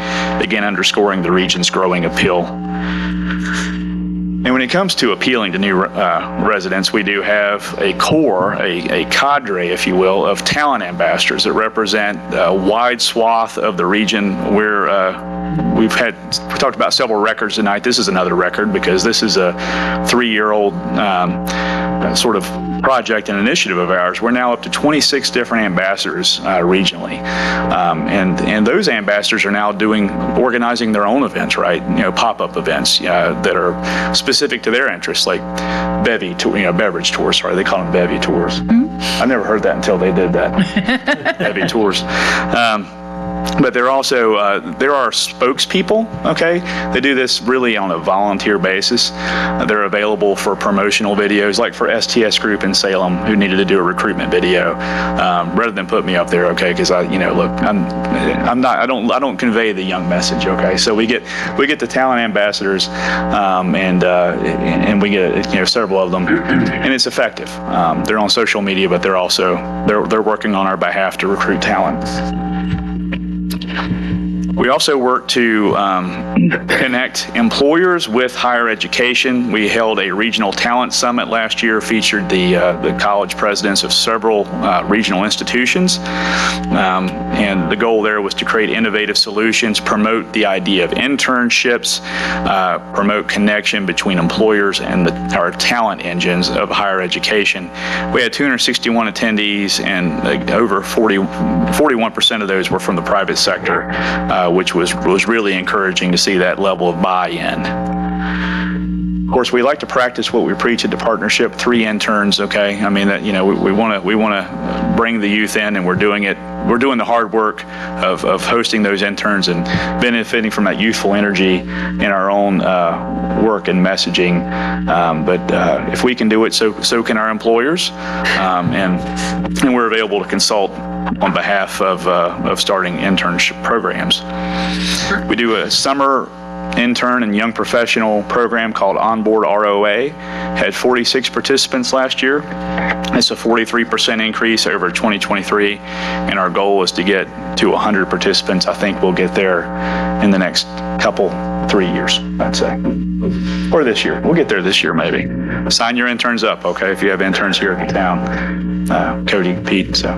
again underscoring the region's growing appeal. And when it comes to appealing to new residents, we do have a core, a cadre, if you will, of talent ambassadors that represent a wide swath of the region. We talked about several records tonight. This is another record because this is a 3-year-old sort of project and initiative of ours. We're now up to 26 different ambassadors regionally. And those ambassadors are now organizing their own events, right? Pop-up events that are specific to their interests, like bevy tour, beverage tours. Sorry, they call them bevy tours. I never heard that until they did that. Bevy tours. But there are spokespeople, okay? They do this really on a volunteer basis. They're available for promotional videos, like for STS Group in Salem, who needed to do a recruitment video, rather than put me up there, okay? Because I don't convey the young message, okay? So we get the talent ambassadors, and we get several of them, and it's effective. They're on social media, but they're working on our behalf to recruit talent. We also work to connect employers with higher education. We held a regional talent summit last year, featured the college presidents of several regional institutions. And the goal there was to create innovative solutions, promote the idea of internships, promote connection between employers and our talent engines of higher education. We had 261 attendees, and over 41% of those were from the private sector, which was really encouraging to see that level of buy-in. Of course, we like to practice what we preach at the partnership, 3 interns, okay? I mean, that, you know, we want to bring the youth in, and we're doing the hard work of hosting those interns and benefiting from that youthful energy in our own work and messaging. But if we can do it, so can our employers. And we're available to consult on behalf of starting internship programs. We do a summer intern and young professional program called Onboard ROA. Had 46 participants last year. It's a 43% increase over 2023, and our goal is to get to 100 participants. I think we'll get there in the next 3 years, I'd say. Or this year. We'll get there this year, maybe. Sign your interns up, okay, if you have interns here at the town. Cody, Pete, so.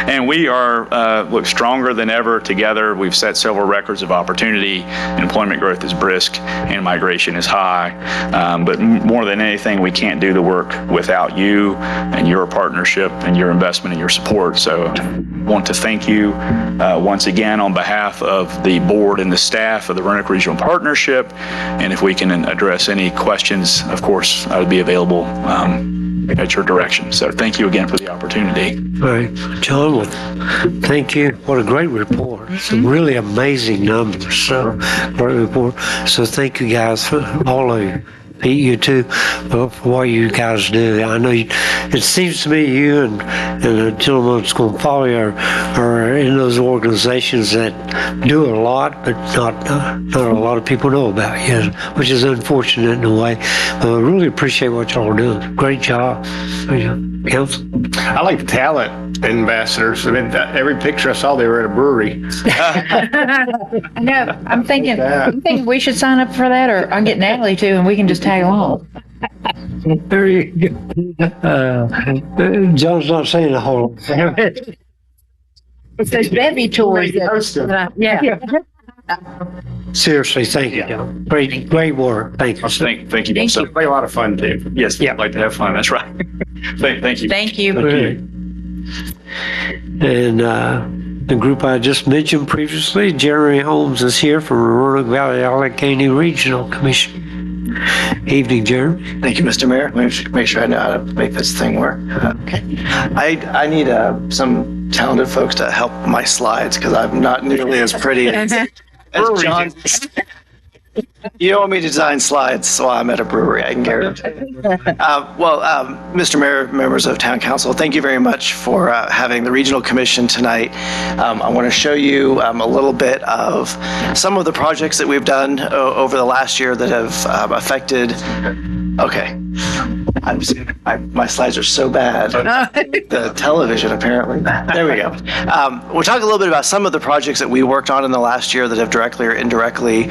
And we are look stronger than ever together. We've set several records of opportunity. Employment growth is brisk and migration is high. But more than anything, we can't do the work without you and your partnership and your investment and your support. So I want to thank you once again on behalf of the board and the staff of the Roanoke Regional Partnership. And if we can address any questions, of course, I would be available at your direction. So thank you again for the opportunity. All right, John, well, thank you. What a great report. Some really amazing numbers. So great report. So thank you guys, for all of you. Pete, you too, for what you guys do. I know it seems to me you and the gentleman that's going to follow you are in those organizations that do a lot, but not a lot of people know about yet, which is unfortunate in a way. But I really appreciate what y'all are doing. Great job. Council? I like talent ambassadors. I mean, every picture I saw, they were at a brewery. I know. I'm thinking we should sign up for that, or I'll get Natalie too, and we can just tag along. There you go. John's not saying a whole lot. It's those bevy tours. Yeah. Seriously, thank you, John. Great work. Thank you. Thank you. Thank you. Play a lot of fun, too. Yes, yeah. I'd like to have fun. That's right. Thank you. Thank you. And the group I just mentioned previously, Jeremy Holmes is here from Roanoke Valley Allegheny Regional Commission. Evening, Jeremy. Thank you, Mr. Mayor. Let me make sure I know how to make this thing work. Okay. I need some talented folks to help my slides because I'm not nearly as pretty as John. You don't want me to design slides while I'm at a brewery, I can guarantee. Mr. Mayor, members of Town Council, thank you very much for having the Regional Commission tonight. I want to show you a little bit of some of the projects that we've done over the last year that have affected. Okay. My slides are so bad. The television, apparently. There we go. We'll talk a little bit about some of the projects that we worked on in the last year that have directly or indirectly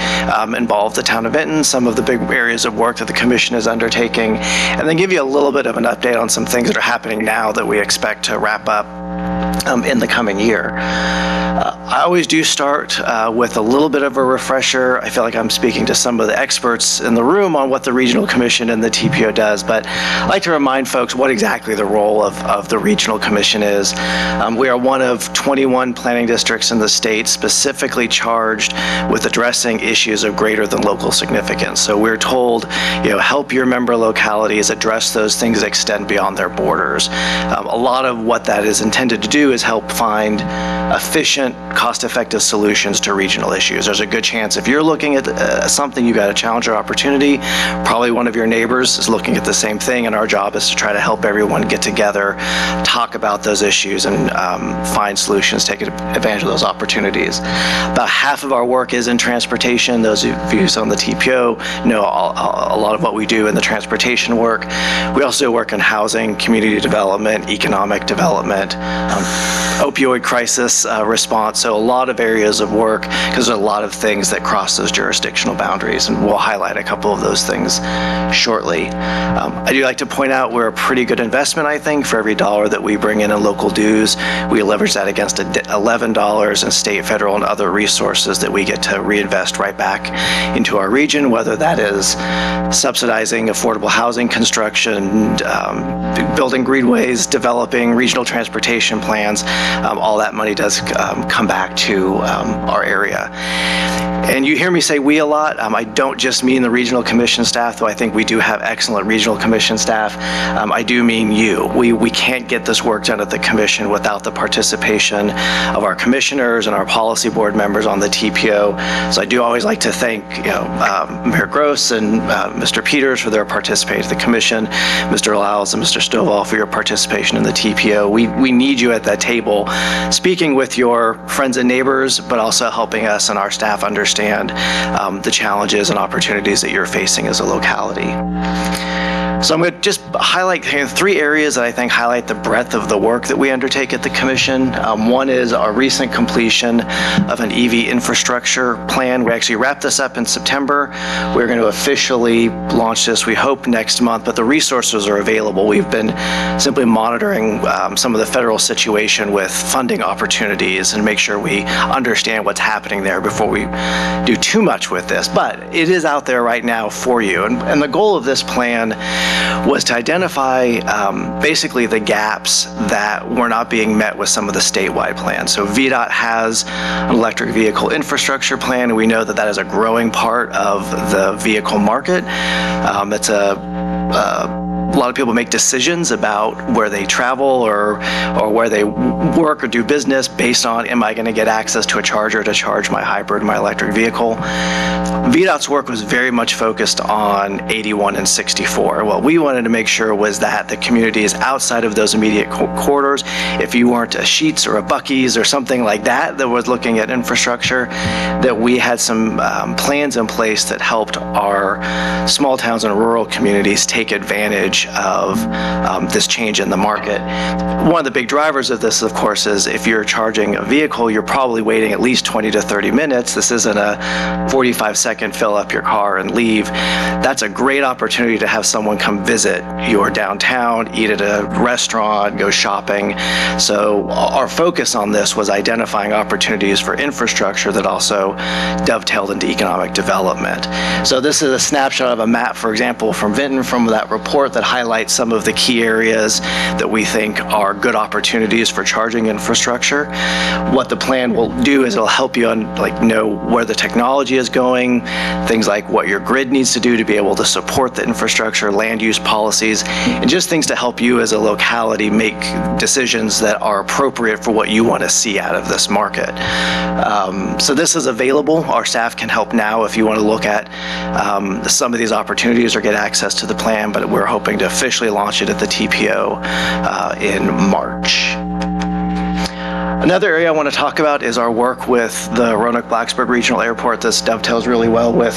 involved the town of Benton, some of the big areas of work that the commission is undertaking, and then give you a little bit of an update on some things that are happening now that we expect to wrap up in the coming year. I always do start with a little bit of a refresher. I feel like I'm speaking to some of the experts in the room on what the Regional Commission and the TPO does, but I'd like to remind folks what exactly the role of the Regional Commission is. We are one of 21 planning districts in the state specifically charged with addressing issues of greater than local significance. So we're told, help your member localities address those things that extend beyond their borders. A lot of what that is intended to do is help find efficient, cost-effective solutions to regional issues. There's a good chance if you're looking at something, you've got a challenge or opportunity, probably one of your neighbors is looking at the same thing, and our job is to try to help everyone get together, talk about those issues, and find solutions, take advantage of those opportunities. About half of our work is in transportation. Those of you on the TPO know a lot of what we do in the transportation work. We also work in housing, community development, economic development, opioid crisis response. So a lot of areas of work because there's a lot of things that cross those jurisdictional boundaries, and we'll highlight a couple of those things shortly. I do like to point out we're a pretty good investment, I think. For every dollar that we bring in local dues, we leverage that against $11 in state, federal, and other resources that we get to reinvest right back into our region, whether that is subsidizing affordable housing construction, building greenways, developing regional transportation plans. all that money does come back to our area. And you hear me say we a lot. I don't just mean the regional commission staff, though I think we do have excellent regional commission staff. I do mean you. We can't get this work done at the commission without the participation of our commissioners and our policy board members on the TPO. So I do always like to thank Mayor Gross and Mr. Peters for their participation at the commission, Mr. Lyles and Mr. Stovall for your participation in the TPO. We need you at that table, speaking with your friends and neighbors, but also helping us and our staff understand the challenges and opportunities that you're facing as a locality. So I'm going to just highlight three areas that I think highlight the breadth of the work that we undertake at the Commission. One is our recent completion of an EV infrastructure plan. We actually wrapped this up in September. We're going to officially launch this, we hope, next month, but the resources are available. We've been simply monitoring some of the federal situation with funding opportunities and make sure we understand what's happening there before we do too much with this. But it is out there right now for you. And the goal of this plan was to identify basically the gaps that were not being met with some of the statewide plans. So VDOT has an electric vehicle infrastructure plan, and we know that that is a growing part of the vehicle market. It's a lot of people make decisions about where they travel or where they work or do business based on, am I going to get access to a charger to charge my hybrid, my electric vehicle? VDOT's work was very much focused on 81 and 64. What we wanted to make sure was that the communities outside of those immediate corridors, if you weren't a Sheetz or a Buc-ee's or something like that that was looking at infrastructure, that we had some plans in place that helped our small towns and rural communities take advantage of this change in the market. One of the big drivers of this, of course, is if you're charging a vehicle, you're probably waiting at least 20 to 30 minutes. This isn't a 45-second fill up your car and leave. That's a great opportunity to have someone come visit your downtown, eat at a restaurant, go shopping. So our focus on this was identifying opportunities for infrastructure that also dovetailed into economic development. So this is a snapshot of a map, for example, from Vinton, from that report that highlights some of the key areas that we think are good opportunities for charging infrastructure. What the plan will do is it'll help you know where the technology is going, things like what your grid needs to do to be able to support the infrastructure, land use policies, and just things to help you as a locality make decisions that are appropriate for what you want to see out of this market. So this is available. Our staff can help now if you want to look at some of these opportunities or get access to the plan, but we're hoping to officially launch it at the TPO in March. Another area I want to talk about is our work with the Roanoke-Blacksburg Regional Airport. This dovetails really well with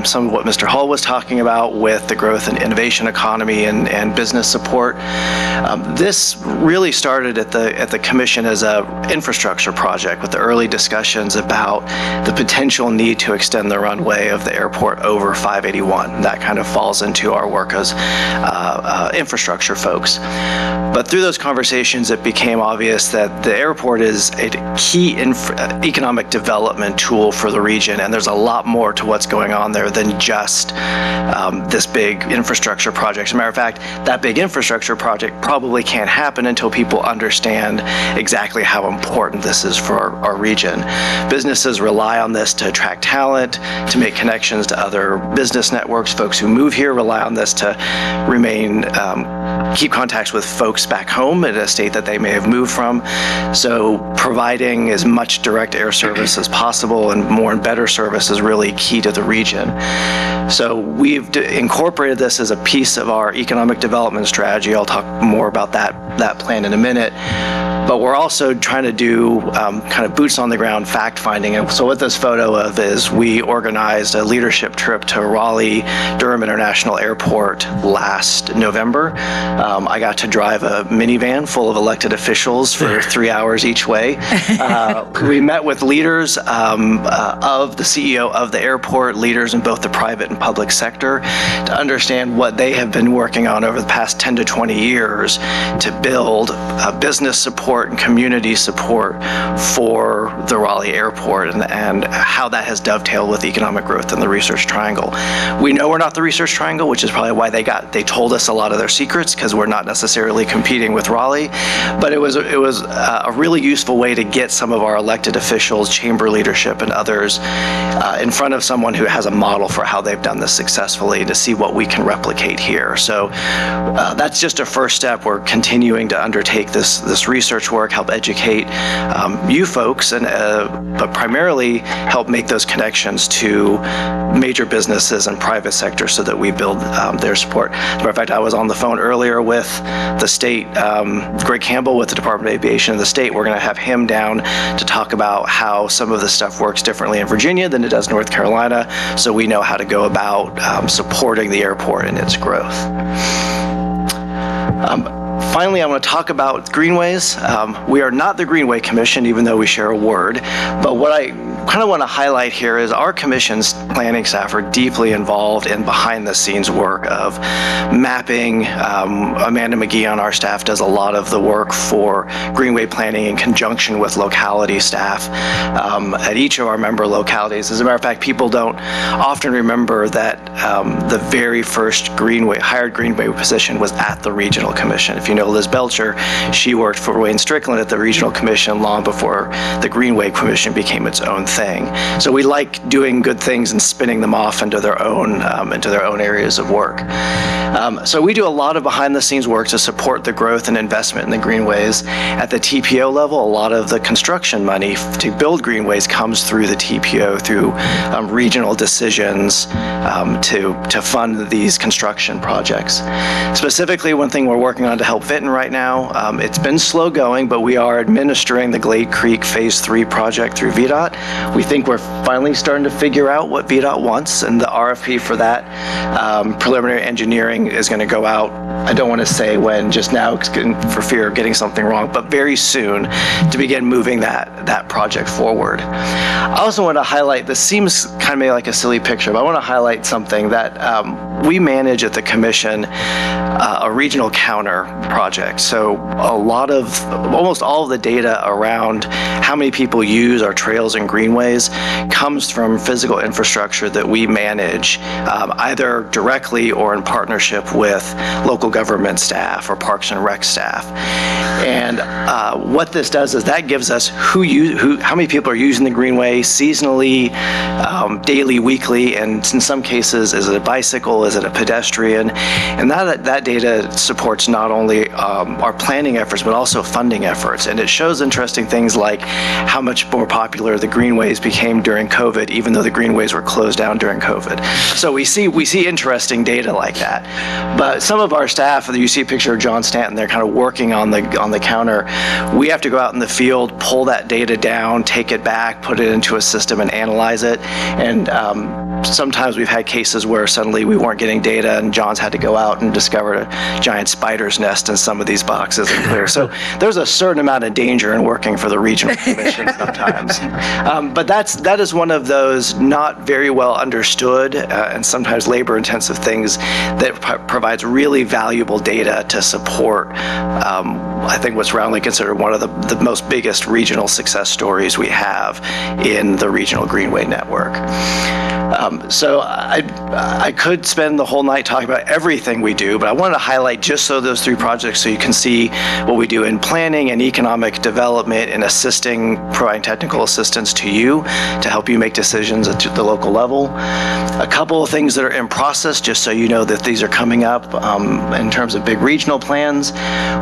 some of what Mr. Hull was talking about with the growth and innovation economy and business support. This really started at the commission as an infrastructure project with the early discussions about the potential need to extend the runway of the airport over 581. That kind of falls into our work as infrastructure folks. But through those conversations, it became obvious that the airport is a key economic development tool for the region, and there's a lot more to what's going on there than just this big infrastructure project. As a matter of fact, that big infrastructure project probably can't happen until people understand exactly how important this is for our region. Businesses rely on this to attract talent, to make connections to other business networks. Folks who move here rely on this to keep contacts with folks back home in a state that they may have moved from. So providing as much direct air service as possible and more and better service is really key to the region. So we've incorporated this as a piece of our economic development strategy. I'll talk more about that plan in a minute. But we're also trying to do kind of boots on the ground fact finding. And so what this photo of is we organized a leadership trip to Raleigh-Durham International Airport last November. I got to drive a minivan full of elected officials for 3 hours each way. We met with leaders of the CEO of the airport, leaders in both the private and public sector, to understand what they have been working on over the past 10 to 20 years to build business support support and community support for the Raleigh Airport and how that has dovetailed with economic growth in the Research Triangle. We know we're not the Research Triangle, which is probably why they told us a lot of their secrets, because we're not necessarily competing with Raleigh. But it was a really useful way to get some of our elected officials, chamber leadership, and others in front of someone who has a model for how they've done this successfully, to see what we can replicate here. So that's just a first step. We're continuing to undertake this research work, help educate you folks, and but primarily help make those connections to major businesses and private sector so that we build their support. As a matter of fact, I was on the phone earlier with the state, Greg Campbell with the Department of Aviation of the state. We're going to have him down to talk about how some of this stuff works differently in Virginia than it does North Carolina, so we know how to go about supporting the airport and its growth. Finally, I want to talk about greenways. We are not the Greenway Commission, even though we share a word. But what I kind of want to highlight here is our commission's planning staff are deeply involved in behind-the-scenes work of mapping. Amanda McGee on our staff does a lot of the work for greenway planning in conjunction with locality staff at each of our member localities. As a matter of fact, people don't often remember that the very first hired greenway position was at the Regional Commission. If you know Liz Belcher, she worked for Wayne Strickland at the Regional Commission long before the Greenway Commission became its own thing. So we like doing good things and spinning them off into their own areas of work. So we do a lot of behind-the-scenes work to support the growth and investment in the greenways. At the TPO level, a lot of the construction money to build greenways comes through the TPO, through regional decisions to fund these construction projects. Specifically, one thing we're working on to help Vinton right now, it's been slow going, but we are administering the Glade Creek Phase 3 project through VDOT. We think we're finally starting to figure out what VDOT wants, and the RFP for that preliminary engineering is going to go out. I don't want to say when just now for fear of getting something wrong, but very soon to begin moving that project forward. I also want to highlight, this seems kind of maybe like a silly picture, but I want to highlight something that we manage at the Commission, a regional counter project. So almost all of the data around how many people use our trails and greenways comes from physical infrastructure that we manage, either directly or in partnership with local government staff or Parks and Rec staff. And what this does is that gives us how many people are using the greenway seasonally, daily, weekly, and in some cases, is it a bicycle, is it a pedestrian? And that data supports not only our planning efforts, but also funding efforts. And it shows interesting things like how much more popular the greenways became during COVID, even though the greenways were closed down during COVID. So we see interesting data like that. But some of our staff, you see a picture of John Stanton, they're kind of working on the counter. We have to go out in the field, pull that data down, take it back, put it into a system and analyze it. And sometimes we've had cases where suddenly we weren't getting data and John's had to go out and discover a giant spider's nest in some of these boxes and clear. So there's a certain amount of danger in working for the Regional Commission sometimes. But that is one of those not very well understood and sometimes labor-intensive things that provides really valuable data to support, I think, what's roundly considered one of the most biggest regional success stories we have in the Regional Greenway Network. So I could spend the whole night talking about everything we do, but I wanted to highlight just those 3 projects so you can see what we do in planning and economic development and providing technical assistance to you to help you make decisions at the local level. A couple of things that are in process, just so you know that these are coming up in terms of big regional plans.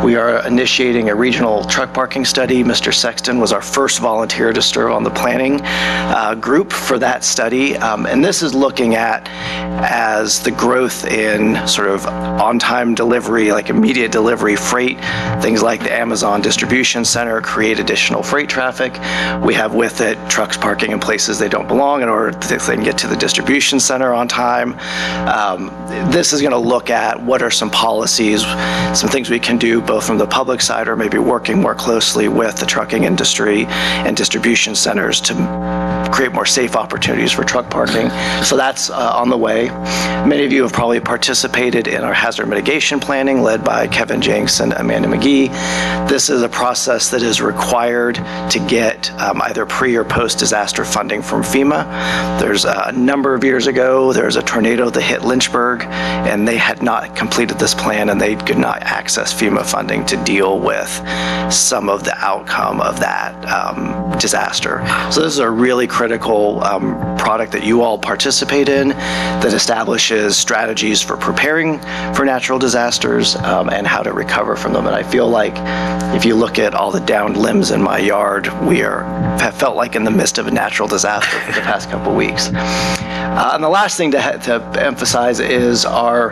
We are initiating a regional truck parking study. Mr. Sexton was our first volunteer to serve on the planning group for that study. And this is looking at as the growth in sort of on-time delivery, like immediate delivery freight, things like the Amazon distribution center create additional freight traffic. We have with it trucks parking in places they don't belong in order that they can get to the distribution center on time. This is going to look at what are some policies, some things we can do both from the public side or maybe working more closely with the trucking industry and distribution centers to create more safe opportunities for truck parking. funding. So that's on the way. Many of you have probably participated in our hazard mitigation planning led by Kevin Jenks and Amanda McGee. This is a process that is required to get either pre or post disaster funding from FEMA. There's a number of years ago, there was a tornado that hit Lynchburg, and they had not completed this plan, and they could not access FEMA funding to deal with some of the outcome of that disaster. So this is a really critical product that you all participate in that establishes strategies for preparing for natural disasters and how to recover from them. And I feel like if you look at all the downed limbs in my yard, have felt like in the midst of a natural disaster for the past couple of weeks. And the last thing to emphasize is our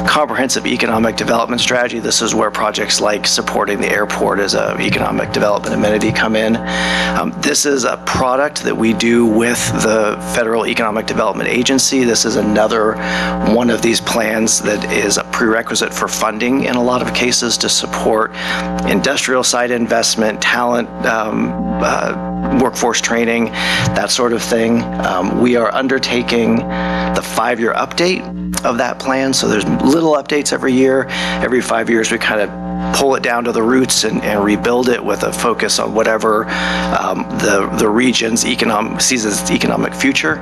comprehensive economic development strategy. This is where projects like supporting the airport as an economic development amenity come in. This is a product that we do with the Federal Economic Development Agency. This is another one of these plans that is a prerequisite for funding in a lot of cases to support industrial site investment, talent, workforce training, that sort of thing. We are undertaking the 5-year update of that plan. So there's little updates every year. Every 5 years, we kind of pull it down to the roots and rebuild it with a focus on whatever the region's sees as its economic future.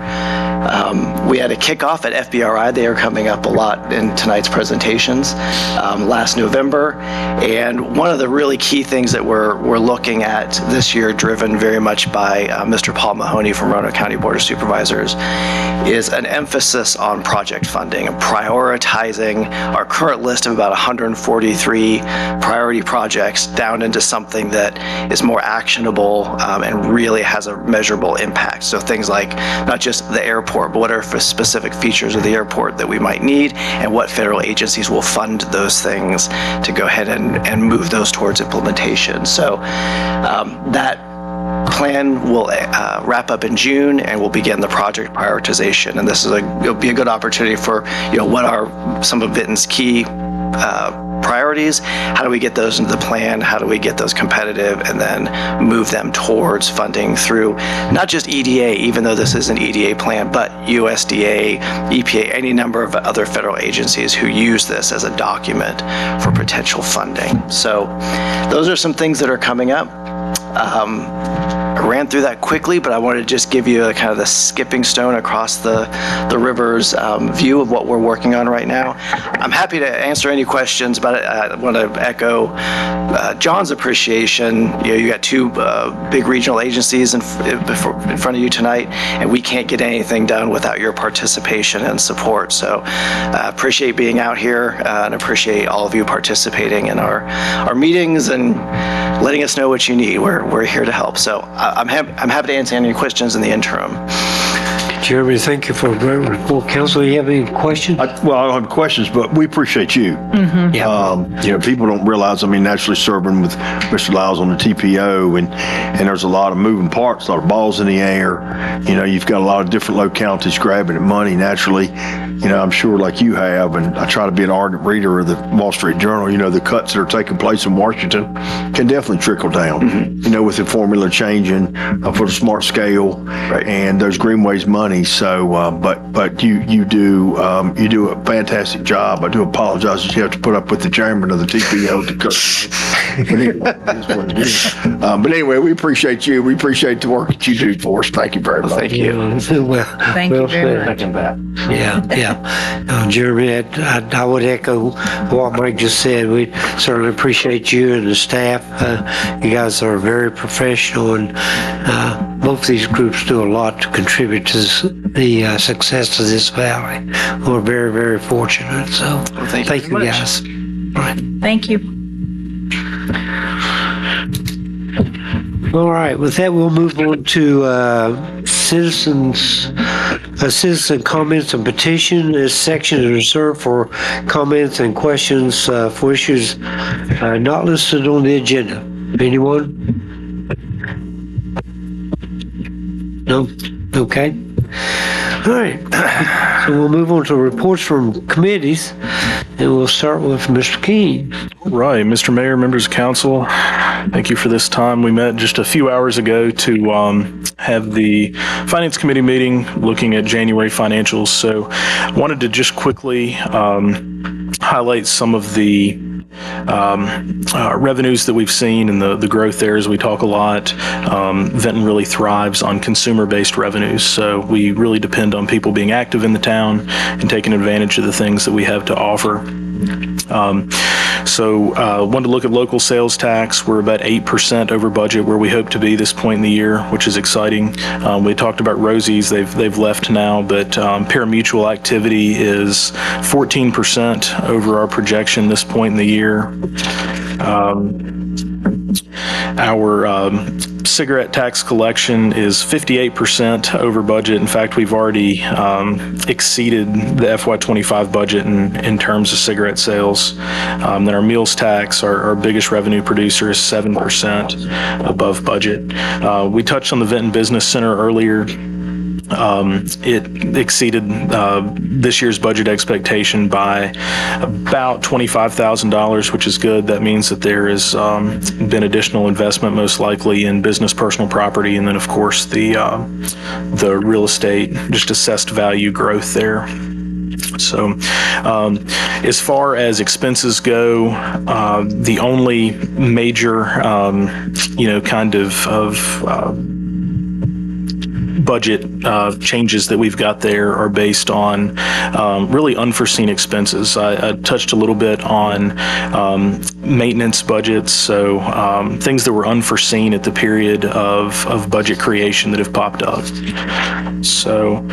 We had a kickoff at FBRI. They are coming up a lot in tonight's presentations last November. And one of the really key things that we're looking at this year, driven very much by Mr. Paul Mahoney from Roanoke County Board of Supervisors, is an emphasis on project funding and prioritizing our current list of about 143 priority projects down into something that is more actionable and really has a measurable impact. So things like not just the airport, but what are specific features of the airport that we might need, and what federal agencies will fund those things to go ahead and move those towards implementation. So that plan will wrap up in June, and we'll begin the project prioritization. And this is it'll be a good opportunity for, what are some of Vinton's key priorities, how do we get those into the plan, how do we get those competitive, and then move them towards funding through not just EDA, even though this is an EDA plan, but USDA, EPA, any number of other federal agencies who use this as a document for potential funding. So those are some things that are coming up. I ran through that quickly, but I wanted to just give you a kind of the skipping stone across the river's view of what we're working on right now. I'm happy to answer any questions, but I want to echo John's appreciation. You got two big regional agencies in front of you tonight, and we can't get anything done without your participation and support. So I appreciate being out here and appreciate all of you participating in our meetings and letting us know what you need. We're here to help. So I'm happy to answer any questions in the interim. Jeremy, thank you for a great report. Council, you have any questions? I don't have questions, but we appreciate you. Yeah. People don't realize, naturally serving with Mr. Lyles on the TPO, and there's a lot of moving parts, a lot of balls in the air. You've got a lot of different localities grabbing at money naturally. I'm sure like you have, and I try to be an ardent reader of the Wall Street Journal, the cuts that are taking place in Washington can definitely trickle down, with the formula changing for the smart scale and those Greenways money. So, but you do a fantastic job. I do apologize that you have to put up with the chairman of the TPO to cut. But anyway, it is what it is. But anyway, we appreciate you. We appreciate the work that you do for us. Thank you very much. Thank you. Thank you very much. Yeah. Jeremy, I would echo what Mike just said. We certainly appreciate you and the staff. You guys are very professional, and both these groups do a lot to contribute to the success of this valley. We're very, very fortunate. So thank you guys. Right. Thank you. All right. With that, we'll move on to citizen comments and petition. This section is reserved for comments and questions for issues not listed on the agenda. Anyone? No? Okay. All right, so we'll move on to reports from committees, and we'll start with Mr. King. Right, Mr. Mayor, members of council, thank you for this time. We met just a few hours ago to have the Finance Committee meeting looking at January financials. So I wanted to just quickly highlight some of the revenues that we've seen and the growth there. As we talk a lot, Vinton really thrives on consumer-based revenues. So we really depend on people being active in the town and taking advantage of the things that we have to offer. Wanted to look at local sales tax. We're about 8% over budget where we hope to be this point in the year, which is exciting. We talked about Rosie's. They've left now, but parimutuel activity is 14% over our projection this point in the year. Our cigarette tax collection is 58% over budget. In fact, we've already exceeded the FY25 budget in terms of cigarette sales. Then our meals tax, our biggest revenue producer, is 7% above budget. We touched on the Vinton Business Center earlier. It exceeded this year's budget expectation by about $25,000, which is good. That means that there has been additional investment, most likely in business personal property, and then of course the real estate, just assessed value growth there. So as far as expenses go, the only major budget changes that we've got there are based on really unforeseen expenses. I touched a little bit on maintenance budgets, so things that were unforeseen at the period of budget creation that have popped up. So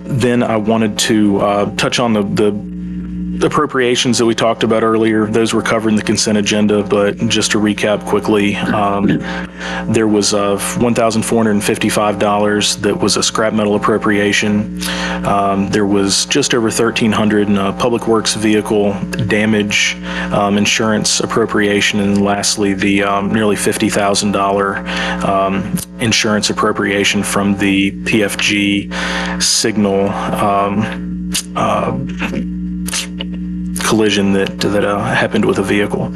then I wanted to touch on the appropriations that we talked about earlier. Those were covered in the consent agenda, but just to recap quickly, there was $1,455 that was a scrap metal appropriation. There was just over $1,300 in a public works vehicle damage insurance appropriation, and lastly, the nearly $50,000 insurance appropriation from the PFG signal collision that happened with a vehicle.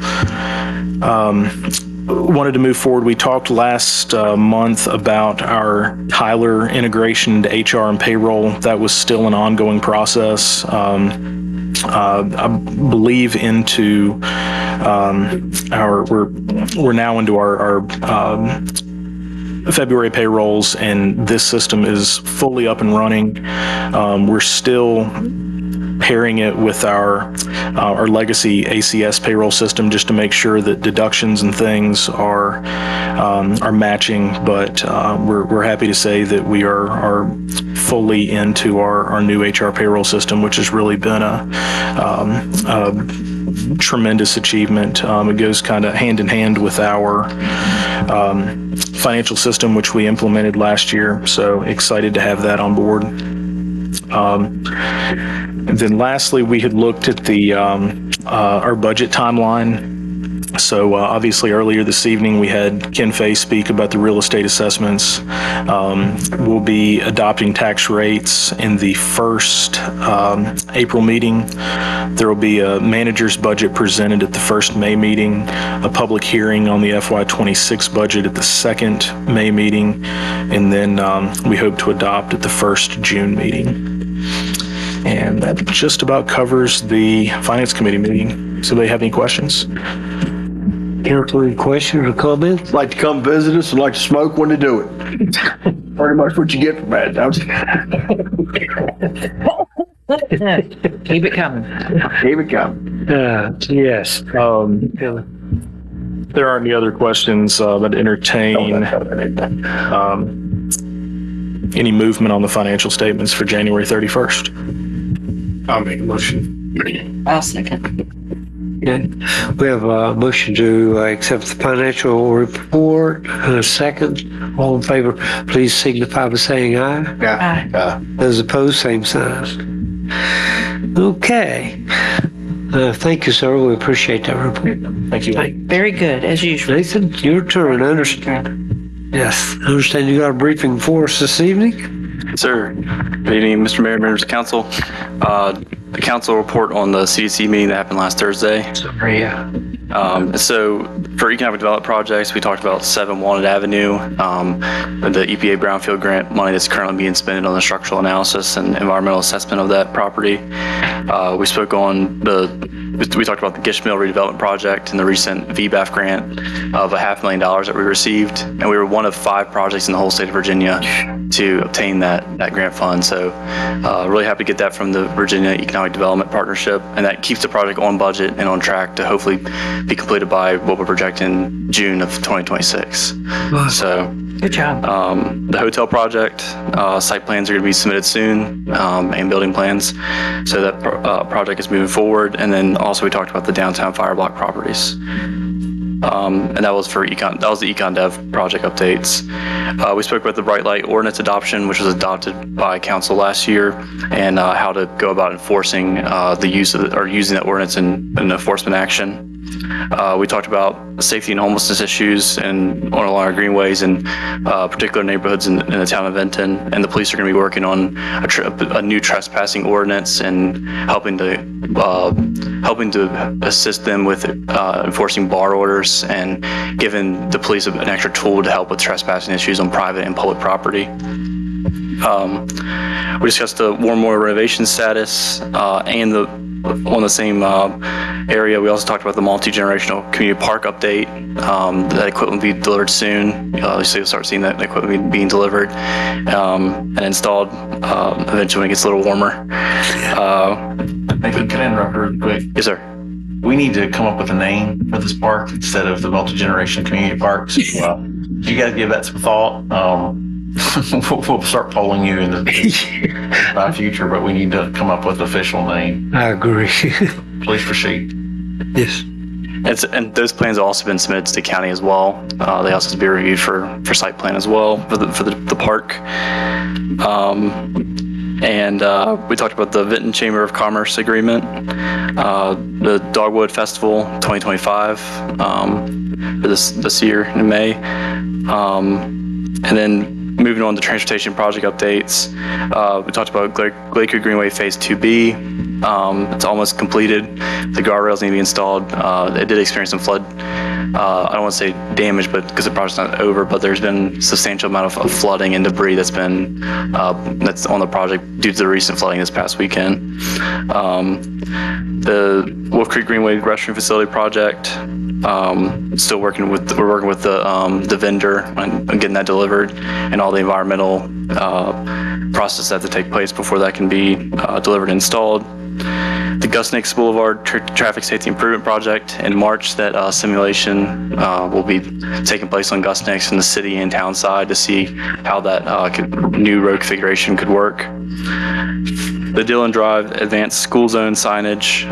Wanted to move forward. We talked last month about our Tyler integration to HR and payroll. That was still an ongoing process. I believe into we're now into our February payrolls, and this system is fully up and running. We're still pairing it with our legacy ACS payroll system just to make sure that deductions and things are matching. But we're happy to say that we are fully into our new HR payroll system, which has really been a tremendous achievement. It goes kind of hand in hand with our financial system, which we implemented last year. So excited to have that on board. And then lastly, we had looked at the our budget timeline. So obviously earlier this evening, we had Ken Fay speak about the real estate assessments. We'll be adopting tax rates in the first April meeting. There will be a manager's budget presented at the first May meeting, a public hearing on the FY26 budget at the second May meeting, and then we hope to adopt at the first June meeting. And that just about covers the Finance Committee meeting. Does anybody have any questions? Council, any questions or comments? Like to come visit us and like to smoke when they do it. Pretty much what you get from that, don't you? Keep it coming. Keep it coming. Yes. There aren't any other questions. I'd entertain any movement on the financial statements for January 31st. I'll make a motion. I'll second. Okay. We have a motion to accept the financial report. A second. All in favor, please signify by saying aye. Yeah. Those opposed, same sign. Okay. Thank you, sir. We appreciate that report. Thank you. Very good, as usual. Nathan, your turn. Yes. I understand you got a briefing for us this evening? Sir, good evening, Mr. Mayor, members of council. The council report on the CDC meeting that happened last Thursday. So for economic development projects, we talked about 7 Walnut Avenue, the EPA Brownfield grant money that's currently being spent on the structural analysis and environmental assessment of that property. We spoke on we talked about the Gish Mill redevelopment project and the recent VBAF grant of $500,000 that we received. And we were one of 5 projects in the whole state of Virginia to obtain that grant fund. So really happy to get that from the Virginia Economic Development Partnership. And that keeps the project on budget and on track to hopefully be completed by what we're projecting June of 2026. So Good job. the hotel project, site plans are going to be submitted soon, and building plans. So that project is moving forward. And then also we talked about the downtown fire block properties. And that was for Econ. That was the Econ Dev project updates. We spoke about the bright light ordinance adoption, which was adopted by council last year, and how to go about enforcing the use of or using that ordinance in enforcement action. We talked about safety and homelessness issues and on along our greenways and particular neighborhoods in the town of Benton. And the police are going to be working on a new trespassing ordinance and helping to assist them with enforcing bar orders and giving the police an extra tool to help with trespassing issues on private and public property. We discussed the War Memorial renovation status and on the same area. We also talked about the multi-generational community park update. That equipment will be delivered soon. So you'll start seeing that equipment being delivered and installed eventually when it gets a little warmer. Nathan, can I interrupt real quick? Yes, sir. We need to come up with a name for this park instead of the multi-generation community parks. You got to give that some thought. We'll start polling you in the future, but we need to come up with an official name. I agree. Please proceed. Yes. And those plans have also been submitted to the county as well. They also have to be reviewed for site plan as well for the park. And we talked about the Vinton Chamber of Commerce agreement, the Dogwood Festival 2025 for this year in May, and then moving on to transportation project updates. We talked about Glacier Greenway Phase 2B. It's almost completed. The guardrails need to be installed. It did experience some flood. I don't want to say damage, but because the project's not over, but there's been a substantial amount of flooding and debris that's on the project due to the recent flooding this past weekend. The Wolf Creek Greenway restroom facility project. We're working with the vendor and getting that delivered, and all the environmental process that has to take place before that can be delivered and installed. The Gus Nix Boulevard Traffic Safety Improvement Project in March, that simulation will be taking place on Gus Nix in the city and town side to see how that new road configuration could work. The Dillon Drive Advanced School Zone signage,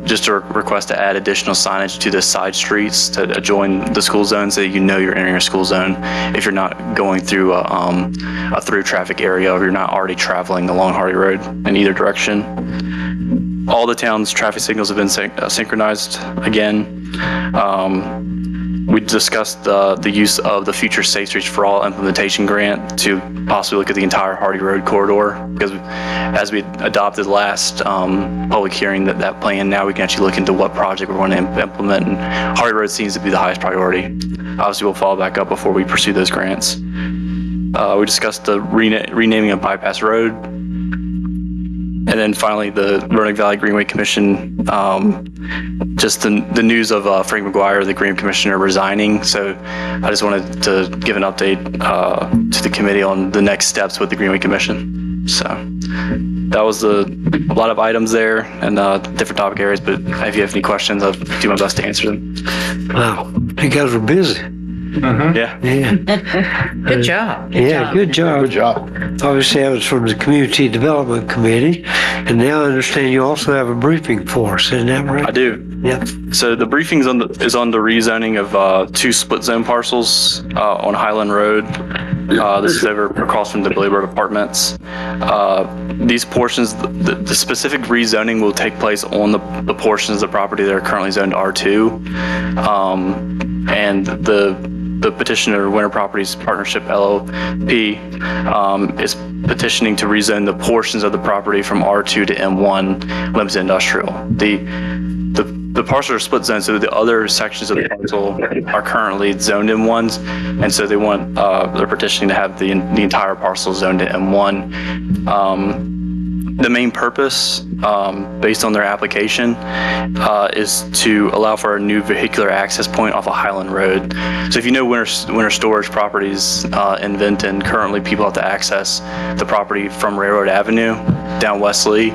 just a request to add additional signage to the side streets to adjoin the school zone so that you know you're entering a school zone if you're not going through a through traffic area or you're not already traveling along Hardy Road in either direction. All the town's traffic signals have been synchronized again. We discussed the use of the Future Safe Streets for All implementation grant to possibly look at the entire Hardy Road corridor, because as we adopted last public hearing that plan, now we can actually look into what project we're going to implement, and Hardy Road seems to be the highest priority. Obviously, we'll follow back up before we pursue those grants. We discussed the renaming of Bypass Road. And then finally, the Roanoke Valley Greenway Commission, just the news of Frank McGuire, the Green Commissioner, resigning. So I just wanted to give an update to the committee on the next steps with the Greenway Commission. So that was a lot of items there and different topic areas. But if you have any questions, I'll do my best to answer them. Wow, you guys were busy. Mm-hmm. Yeah. Good job. Good job. Obviously, I was from the Community Development Committee, and now I understand you also have a briefing for us. Isn't that right? I do. Yeah. So the briefing is on the rezoning of 2 split zone parcels on Highland Road. This is over across from the Bluebird Apartments. These portions, the specific rezoning will take place on the portions of the property that are currently zoned R2, and the petitioner, Winter Properties Partnership LLP, is petitioning to rezone the portions of the property from R2 to M1 limited industrial. The parcels are split zones, so the other sections of the parcel are currently zoned M1s, and so they're petitioning to have the entire parcel zoned to M1. The main purpose, based on their application, is to allow for a new vehicular access point off of Highland Road. So if you know Winter Storage Properties in Vinton, currently people have to access the property from Railroad Avenue down Wesley.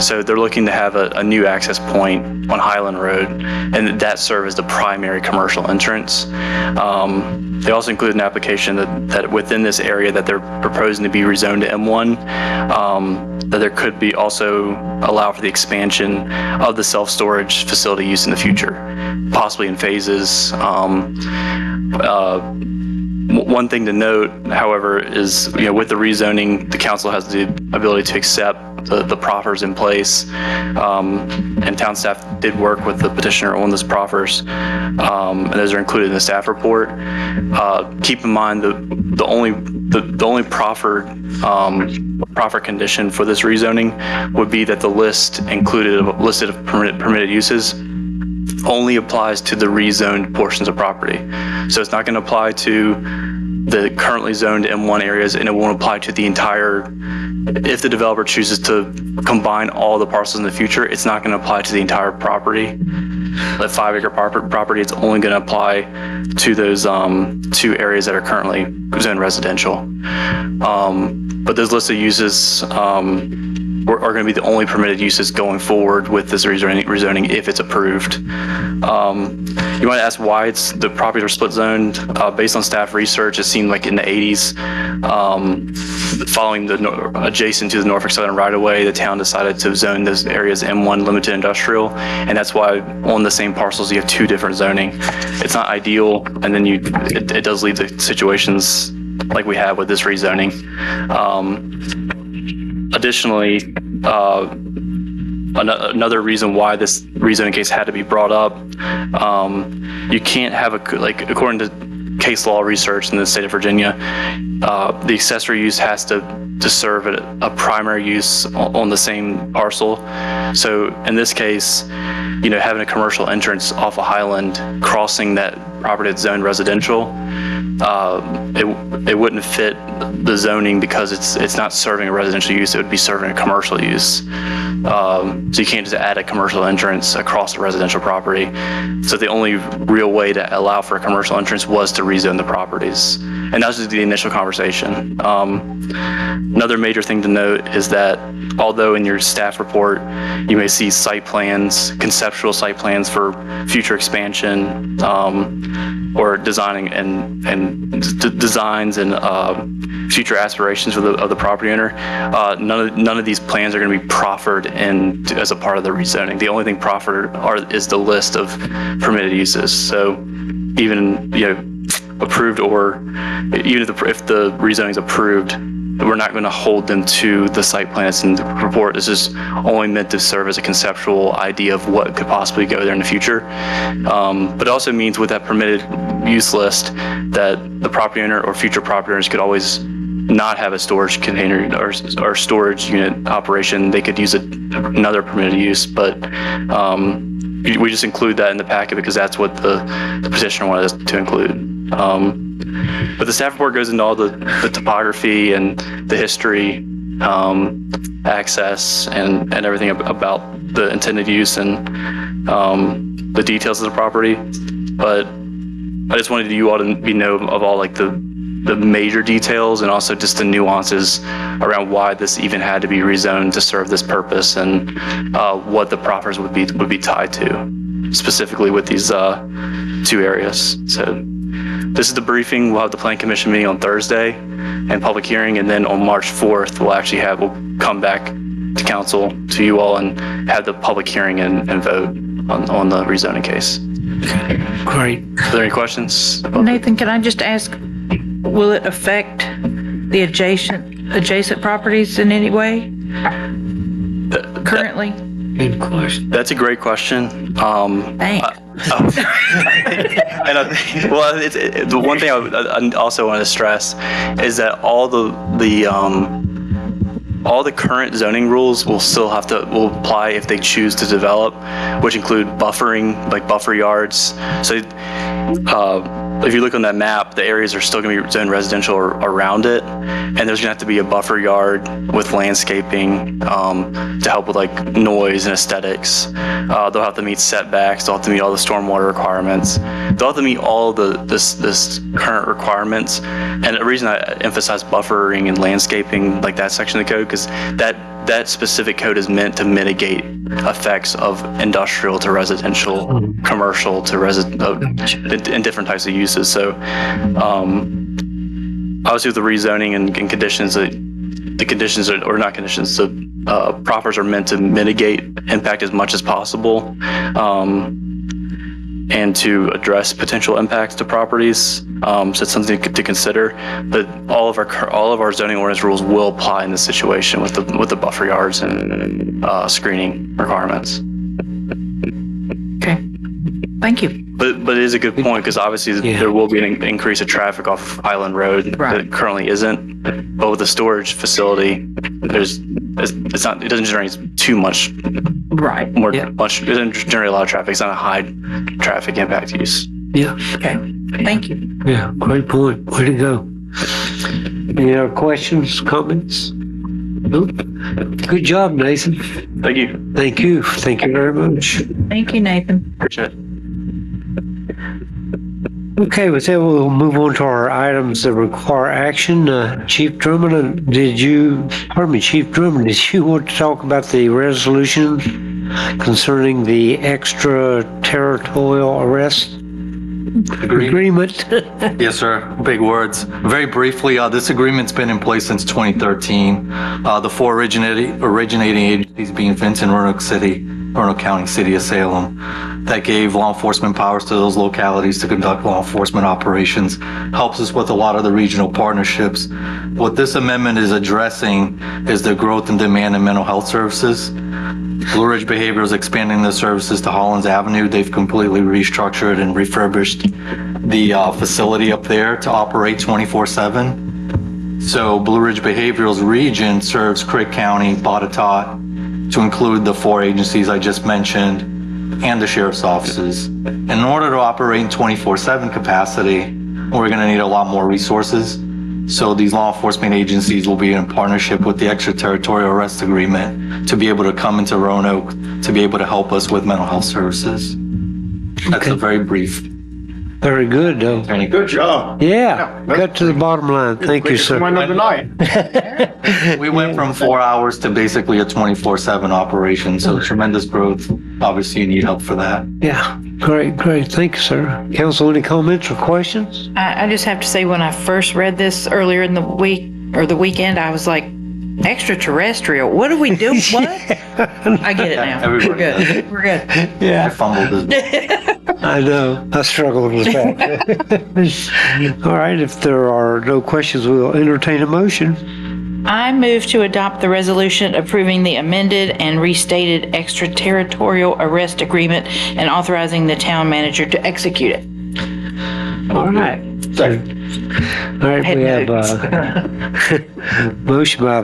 So they're looking to have a new access point on Highland Road, and that serve as the primary commercial entrance. They also include an application that within this area that they're proposing to be rezoned to M1, that there could be also allow for the expansion of the self-storage facility use in the future, possibly in phases. One thing to note, however, is with the rezoning, the council has the ability to accept the proffers in place, and town staff did work with the petitioner on those proffers, and those are included in the staff report. Keep in mind the only proffer condition for this rezoning would be that the listed of permitted uses only applies to the rezoned portions of property. So it's not going to apply to the currently zoned M1 areas, and it won't apply to the entire, if the developer chooses to combine all the parcels in the future, it's not going to apply to the entire property. That 5-acre property, it's only going to apply to those 2 areas that are currently zoned residential. But those listed uses are going to be the only permitted uses going forward with this rezoning if it's approved. You might ask why the properties are split zoned. Based on staff research, it seemed like in the 80s, following adjacent to the Norfolk Southern right-of-way, the town decided to zone those areas M1 limited industrial, and that's why on the same parcels you have 2 different zoning. It's not ideal, and then it does lead to situations like we have with this rezoning. Additionally, another reason why this rezoning case had to be brought up, you can't have according to case law research in the state of Virginia, the accessory use has to serve a primary use on the same parcel. So in this case, having a commercial entrance off of Highland, crossing that property that's zoned residential, it wouldn't fit the zoning because it's not serving a residential use, it would be serving a commercial use. So you can't just add a commercial entrance across a residential property. So the only real way to allow for a commercial entrance was to rezone the properties. And that was just the initial conversation. Another major thing to note is that although in your staff report, you may see site plans, conceptual site plans for future expansion, or designing and designs and future aspirations of the property owner, none of these plans are going to be proffered as a part of the rezoning. The only thing proffered is the list of permitted uses. So even approved, or even if the rezoning is approved, we're not going to hold them to the site plan that's in the report. This is only meant to serve as a conceptual idea of what could possibly go there in the future. But it also means with that permitted use list that the property owner or future property owners could always not have a storage container or storage unit operation. They could use another permitted use, but we just include that in the packet because that's what the petitioner wanted us to include. But the staff report goes into all the topography and the history, access, and everything about the intended use and the details of the property. But I just wanted you all to know of all the major details and also just the nuances around why this even had to be rezoned to serve this purpose and what the proffers would be tied to, specifically with these 2 areas. So this is the briefing. We'll have the Plan Commission meeting on Thursday and public hearing, and then on March 4th, we'll come back to council, to you all, and have the public hearing and vote on the rezoning case. Great. Are there any questions? Nathan, can I just ask, will it affect the adjacent properties in any way currently? Good question. That's a great question. Thanks. And the one thing I also want to stress is that all the current zoning rules will apply if they choose to develop, which include buffering, like buffer yards. So if you look on that map, the areas are still going to be zoned residential around it, and there's going to have to be a buffer yard with landscaping to help with like noise and aesthetics. They'll have to meet setbacks. They'll have to meet all the stormwater requirements. They'll have to meet all this current requirements. And the reason I emphasize buffering and landscaping, like that section of the code, because that specific code is meant to mitigate effects of industrial to residential, commercial to and different types of uses. So, obviously with the rezoning and conditions, the conditions or not conditions, the proffers are meant to mitigate impact as much as possible, and to address potential impacts to properties. So it's something to consider. But all of our zoning ordinance rules will apply in this situation with the buffer yards and screening requirements. Okay. Thank you. But it is a good point, because obviously there will be an increase of traffic off Highland Road that currently isn't. But with the storage facility, it doesn't generate too much. Right. It doesn't generate a lot of traffic. It's not a high traffic impact use. Yeah. Okay. Thank you. Yeah, great point. Way to go. Any other questions, comments? Nope. Good job, Nathan. Thank you. Thank you. Thank you very much. Thank you, Nathan. Appreciate it. Okay, with that, we'll move on to our items that require action. Chief Drummond, did you want to talk about the resolution concerning the extraterritorial arrest agreement? Yes, sir. Big words. Very briefly, this agreement's been in place since 2013. The four originating agencies being Vinton, Roanoke City, Roanoke County, City of Salem, that gave law enforcement powers to those localities to conduct law enforcement operations, helps us with a lot of the regional partnerships. What this amendment is addressing is the growth and demand in mental health services. Blue Ridge Behavioral is expanding the services to Hollins Avenue. They've completely restructured and refurbished the facility up there to operate 24/7. So Blue Ridge Behavioral's region serves Craig County, Botetourt, to include the four agencies I just mentioned and the sheriff's offices. In order to operate in 24/7 capacity, we're going to need a lot more resources. So these law enforcement agencies will be in partnership with the extraterritorial arrest agreement to be able to come into Roanoke to be able to help us with mental health services. That's a very brief. Very good, though. Good job. Yeah, got to the bottom line. Thank you, sir. One of the night. We went from 4 hours to basically a 24/7 operation, so tremendous growth. Obviously, you need help for that. Yeah, great. Thank you, sir. Council, any comments or questions? I just have to say, when I first read this earlier in the week or the weekend, I was like, extraterrestrial. What do we do? What? I get it now. We're good. Yeah. I fumbled it. I know. I struggled with that. All right. If there are no questions, we'll entertain a motion. I move to adopt the resolution approving the amended and restated extraterritorial arrest agreement and authorizing the town manager to execute it. All right. All right, we have motion by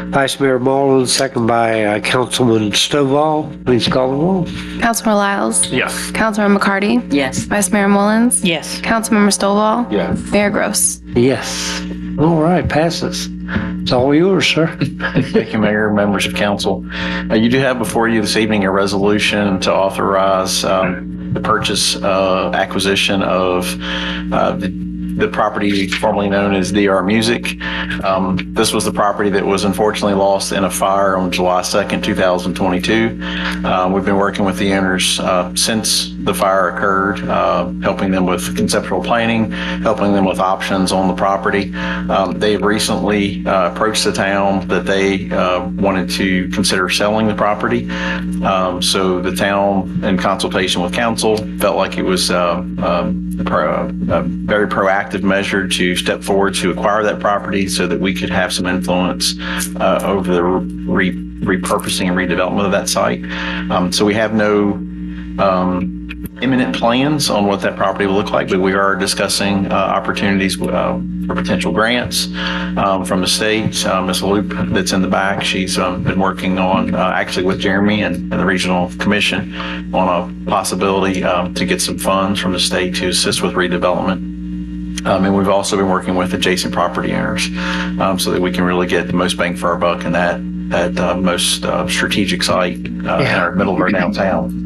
Vice Mayor Moreland, second by Councilman Stovall. Please call the roll. Councilmember Lyles? Yes. Councilmember McCarty? Yes. Vice Mayor Mullins? Yes. Councilmember Stovall? Yes. Mayor Gross? Yes. All right, passes. It's all yours, sir. Thank you, Mayor, members of council. You do have before you this evening a resolution to authorize the purchase, acquisition of the property formerly known as DR Music. This was the property that was unfortunately lost in a fire on July 2nd, 2022. We've been working with the owners since the fire occurred, helping them with conceptual planning, helping them with options on the property. They've recently approached the town that they wanted to consider selling the property. So the town, in consultation with council, felt like it was a very proactive measure to step forward to acquire that property so that we could have some influence over the repurposing and redevelopment of that site. So we have no imminent plans on what that property will look like, but we are discussing opportunities for potential grants from the state. Ms. Loop that's in the back, she's been working on actually with Jeremy and the regional commission on a possibility to get some funds from the state to assist with redevelopment. And we've also been working with adjacent property owners so that we can really get the most bang for our buck in that most strategic site in our middle of our downtown.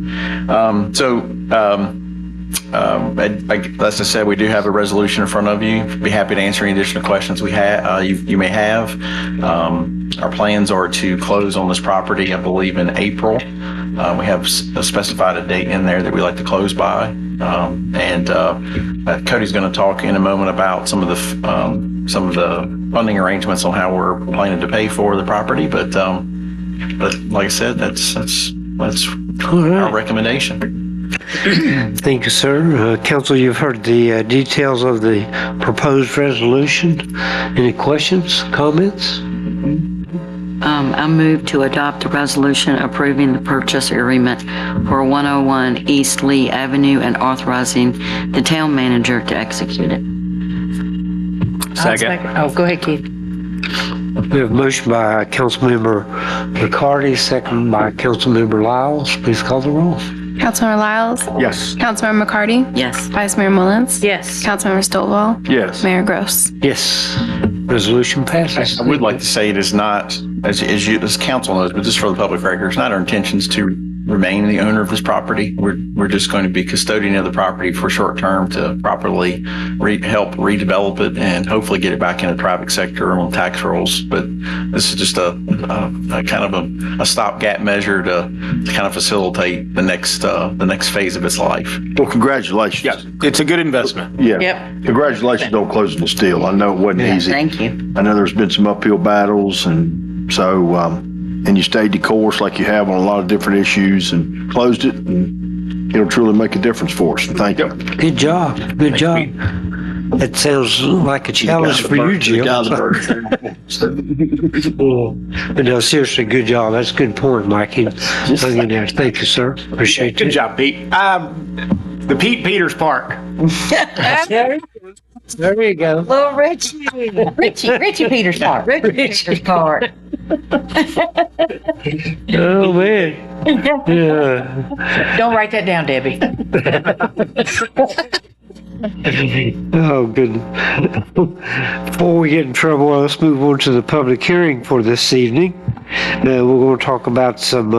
As I said, we do have a resolution in front of you. Be happy to answer any additional questions you may have. Our plans are to close on this property, I believe, in April. We have specified a date in there that we like to close by. Cody's going to talk in a moment about some of the funding arrangements on how we're planning to pay for the property. But like I said, that's our recommendation. Thank you, sir. Council, you've heard the details of the proposed resolution. Any questions, comments? I move to adopt a resolution approving the purchase agreement for 101 East Lee Avenue and authorizing the town manager to execute it. Second. Oh, go ahead, Keith. We have a motion by Councilmember McCarty, second by Councilmember Lyles. Please call the roll. Councilmember Lyles? Yes. Councilmember McCarty? Yes. Vice Mayor Mullins? Yes. Councilmember Stovall? Yes. Mayor Gross? Yes. Resolution passes. I would like to say it is not, as council knows, but just for the public record, it's not our intentions to remain the owner of this property. We're just going to be custodian of the property for short term to properly help redevelop it and hopefully get it back in the private sector on tax rolls. But this is just a kind of a stopgap measure to kind of facilitate the next phase of its life. Well, congratulations. Yeah, it's a good investment. Yeah. Yep. Congratulations on closing this deal. I know it wasn't easy. Thank you. I know there's been some uphill battles, and so, and you stayed the course like you have on a lot of different issues and closed it, and it'll truly make a difference for us. And thank you. Good job. Good job. That sounds like a challenge for you, Jim. But no, seriously, good job. That's a good point, Mikey. Hang in there. Thank you, sir. Appreciate it. Good job, Pete. The Pete Peters Park. There you go. Little Richie Peters Park. Richie Peters Park. Oh, man. Yeah. Don't write that down, Debbie. Oh, good. Before we get in trouble, let's move on to the public hearing for this evening. We're going to talk about some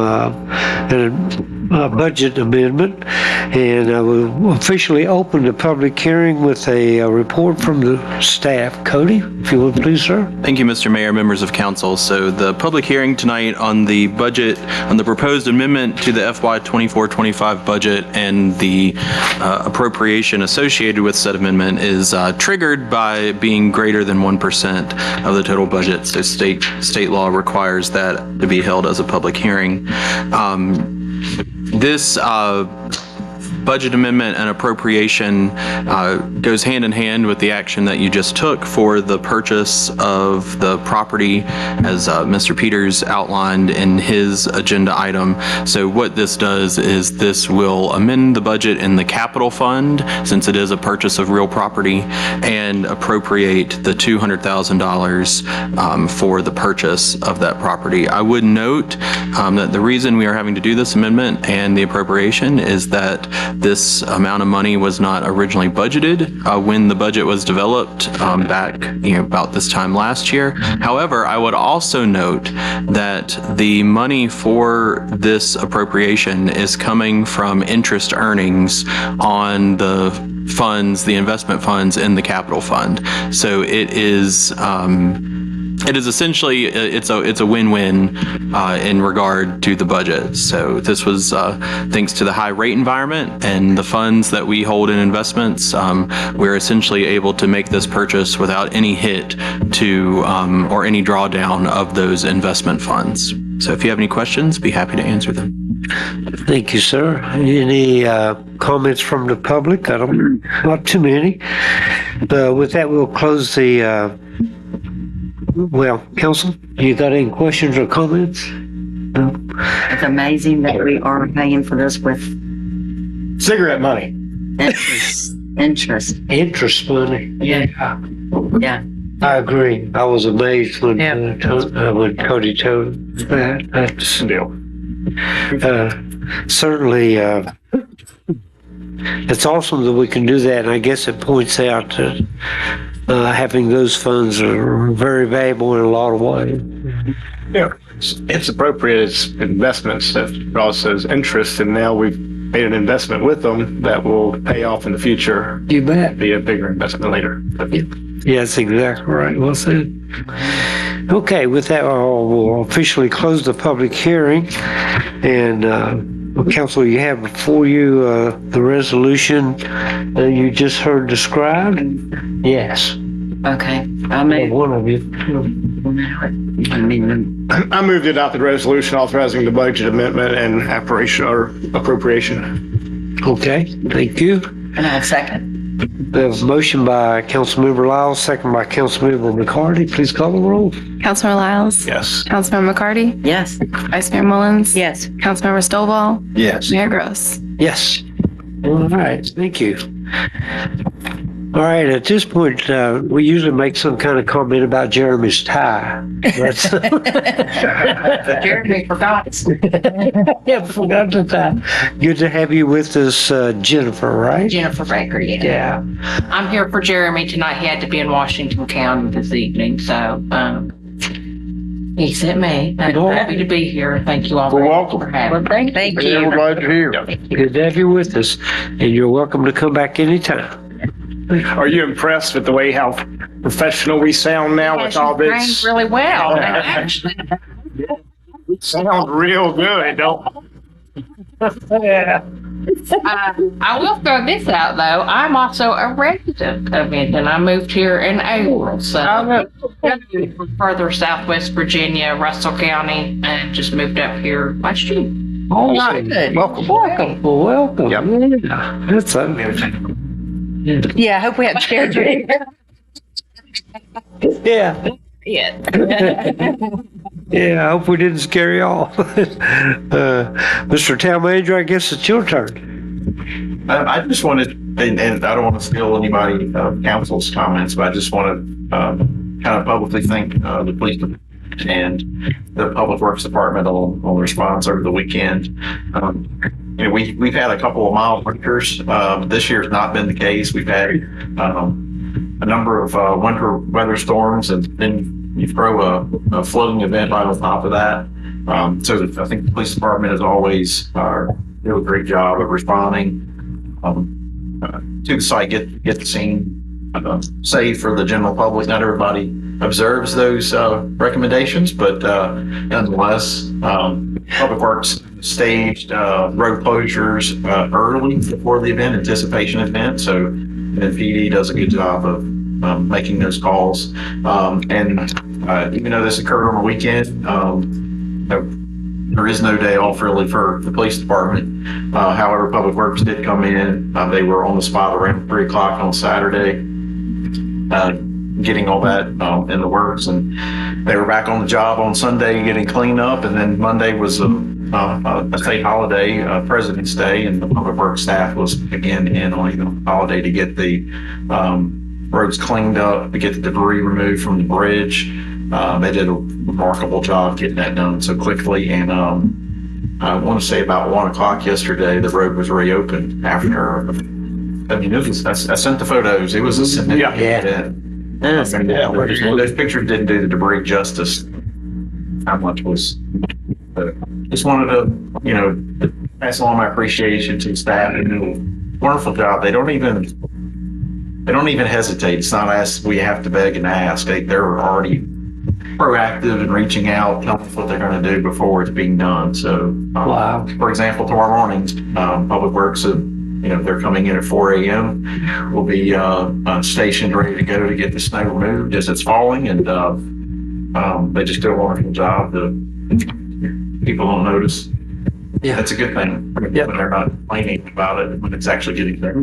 budget amendment, and we'll officially open the public hearing with a report from the staff. Cody, if you would please, sir. Thank you, Mr. Mayor, members of council. So the public hearing tonight on the budget, on the proposed amendment to the FY 24-25 budget and the appropriation associated with said amendment is triggered by being greater than 1% of the total budget. So state law requires that to be held as a public hearing. This budget amendment and appropriation goes hand in hand with the action that you just took for the purchase of the property, as Mr. Peters outlined in his agenda item. So what this does is this will amend the budget in the capital fund, since it is a purchase of real property, and appropriate the $200,000 for the purchase of that property. I would note that the reason we are having to do this amendment and the appropriation is that this amount of money was not originally budgeted when the budget was developed back about this time last year. However, I would also note that the money for this appropriation is coming from interest earnings on the funds, the investment funds in the capital fund. So it is essentially, it's a win-win in regard to the budget. So this was thanks to the high rate environment and the funds that we hold in investments, we're essentially able to make this purchase without any hit to or any drawdown of those investment funds. So if you have any questions, be happy to answer them. Thank you, sir. Any comments from the public? Not too many. With that, we'll close the council, you got any questions or comments? No? It's amazing that we are paying for this with Cigarette money. Interest. Interest money. Yeah. Yeah. I agree. I was amazed when, Yeah. when Cody told that. That's certainly, it's awesome that we can do that. And I guess it points out that having those funds are very valuable in a lot of ways. Yeah, it's appropriate as investments that also as interest, and now we've made an investment with them that will pay off in the future. You bet. Be a bigger investment later. Yes, exactly right. Well said. Okay, with that, we'll officially close the public hearing. And Council, you have before you the resolution that you just heard described? Yes. Okay. I'll move. One of you. I moved to adopt the resolution authorizing the budget amendment and appropriation. Okay, thank you. And I'll second. We have a motion by Councilmember Lyles, second by Councilmember McCarty. Please call the roll. Councilmember Lyles? Yes. Councilmember McCarty? Yes. Vice Mayor Mullins? Yes. Councilmember Stovall? Yes. Mayor Gross? Yes. All right, thank you. All right, at this point, we usually make some kind of comment about Jeremy's tie. Jeremy forgot. Yeah, forgot the tie. Good to have you with us, Jennifer, right? Jennifer Baker, yeah. Yeah. I'm here for Jeremy tonight. He had to be in Washington County this evening, so he sent me. I'm happy to be here. Thank you all very much for having me. Thank you. We're glad you're here. Good to have you with us, and you're welcome to come back anytime. Are you impressed with the way how professional we sound now with all Trained this? really well. And actually, Sound real good, don't? Yeah. I will throw this out though. I'm also a resident of Benton. I moved here in April, so from further southwest Virginia, Russell County, and just moved up here last year. All right. Welcome. Welcome. Well, welcome. Yep. Yeah. That's Yeah, I hope we haven't scared you. yeah. Yeah. Yeah, I hope we didn't scare you off. Mr. Town Manager, I guess it's your turn. I just wanted, and I don't want to steal anybody, council's comments, but I just want to kind of publicly thank the police department and the Public Works Department on the response over the weekend. You know, we've had a couple of mild winters. This year has not been the case. We've had a number of winter weather storms, and then you throw a flooding event right on top of that. So I think the police department has always do a great job of responding to the site, get the scene safe for the general public. Not everybody observes those recommendations, but nonetheless, Public Works staged road closures early before the event, anticipation event. So the PD does a good job of making those calls. And even though this occurred on a weekend, there is no day off really for the police department. However, Public Works did come in. They were on the spot around 3 o'clock on Saturday, getting all that in the works. And they were back on the job on Sunday getting cleaned up. And then Monday was a state holiday, President's Day, and the Public Works staff was again in on the holiday to get the roads cleaned up, to get the debris removed from the bridge. They did a remarkable job getting that done so quickly. And I want to say about 1 o'clock yesterday, the road was reopened after. I mean, it was, I sent the photos. It was a significant event. Those pictures didn't do the debris justice. How much was? Just wanted to, pass along my appreciation to the staff. They do a wonderful job. They don't even hesitate. It's not as we have to beg and ask. They're already proactive in reaching out, telling us what they're going to do before it's being done. So, Wow. For example, tomorrow morning, Public Works, they're coming in at 4 a.m. We'll be stationed, ready to go to get the snow removed as it's falling, and they just do a wonderful job. People don't notice. Yeah, that's a good thing when they're not complaining about it when it's actually getting there.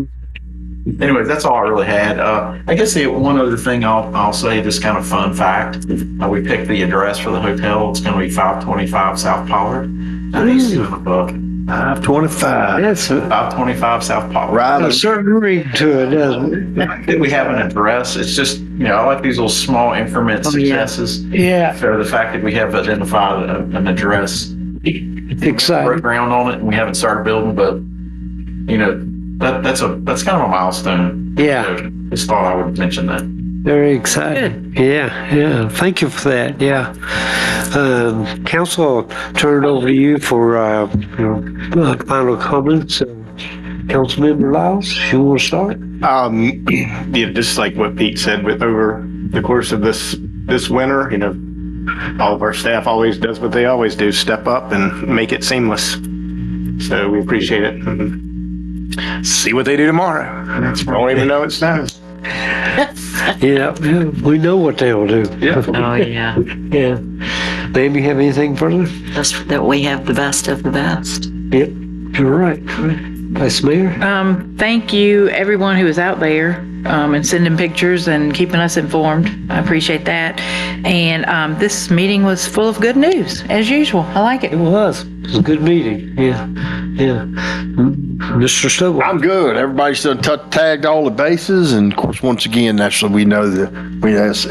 Anyway, that's all I really had. I guess the one other thing I'll say, this kind of fun fact, we picked the address for the hotel. It's going to be 525 South Pollard. They still have 525. That's 525 South Polk. a certain ring to it, doesn't it? Did we have an address? It's just, I like these little small increment successes. Yeah. For the fact that we have identified an address. Exciting. Broke ground on it and we haven't started building, but, that's kind of a milestone. Yeah. So just thought I would mention that. Very exciting. Yeah. Thank you for that. Yeah. Council, I'll turn it over to you for your final comments. Councilmember Lyles, you want to start? Just like what Pete said, with over the course of this winter, all of our staff always does what they always do, step up and make it seamless. So we appreciate it. See what they do tomorrow. Don't even know it's snowing. Yeah, we know what they'll do. Yeah. Oh, yeah. Yeah. Maybe you have anything further? Just that we have the best of the best. Yep, you're right. Vice Mayor? Thank you, everyone who was out there and sending pictures and keeping us informed. I appreciate that. And this meeting was full of good news, as usual. I like it. It was a good meeting. Yeah. Mr. Stovall? I'm good. Everybody's done tagged all the bases, and of course, once again, naturally, we know that as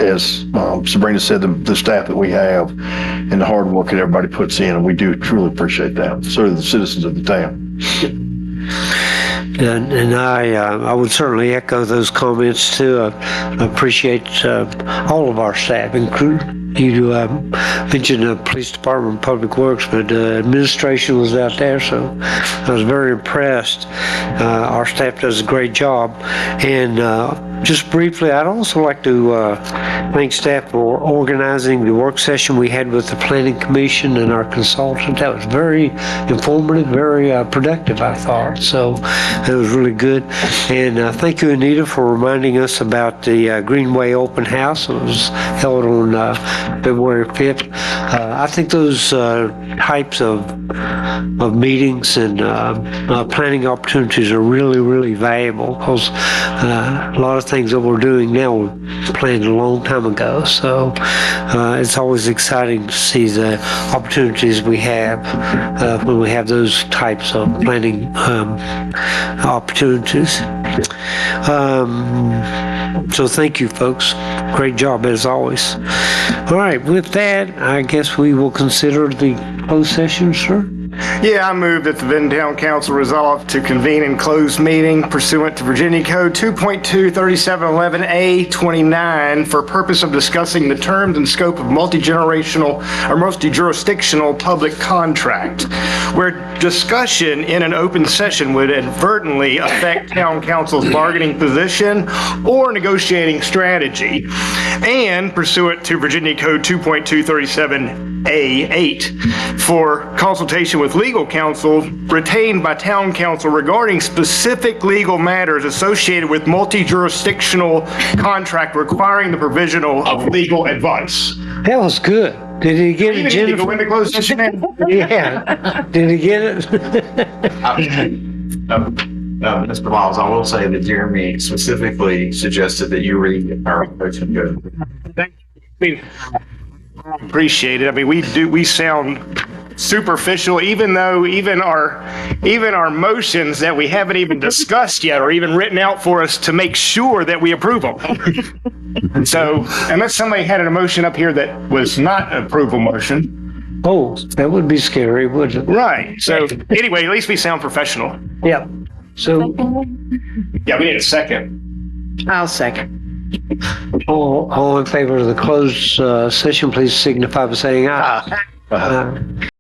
Sabrina said, the staff that we have and the hard work that everybody puts in, and we do truly appreciate that. So do the citizens of the town. And I would certainly echo those comments too. I appreciate all of our staff and crew. You mentioned the police department, public works, but administration was out there, so I was very impressed. Our staff does a great job. And just briefly, I'd also like to thank staff for organizing the work session we had with the Planning Commission and our consultant. That was very informative, very productive, I thought. So it was really good. And thank you, Anita, for reminding us about the Greenway Open House. It was held on February 5th. I think those types of meetings and planning opportunities are really, really valuable, because a lot of things that we're doing now were planned a long time ago. So it's always exciting to see the opportunities we have when we have those types of planning opportunities. So thank you, folks. Great job as always. All right, with that, I guess we will consider the closed session, sir. Yeah, I move that the Vinton Town Council resolve to convene in closed meeting pursuant to Virginia Code 2.23711A29 for purpose of discussing the terms and scope of multi-generational or multi-jurisdictional public contract, where discussion in an open session would inadvertently affect Town Council's bargaining position or negotiating strategy, and pursuant to Virginia Code 2.237A8 for consultation with legal counsel retained by Town Council regarding specific legal matters associated with multi-jurisdictional contract requiring the provision of legal advice. That was good. Did he get it, Jennifer? Go into closed session now? Yeah. Did he get it? Mr. Lyles, I will say that Jeremy specifically suggested that you read our motion good. Thank you. Appreciate it. I mean, we sound superficial, even though even our motions that we haven't even discussed yet are even written out for us to make sure that we approve them. So unless somebody had an emotion up here that was not an approval motion. Oh, that would be scary, wouldn't it? Right. So anyway, at least we sound professional. Yep. So, yeah, we need a second. I'll second. all in favor of the closed session, please signify by saying aye.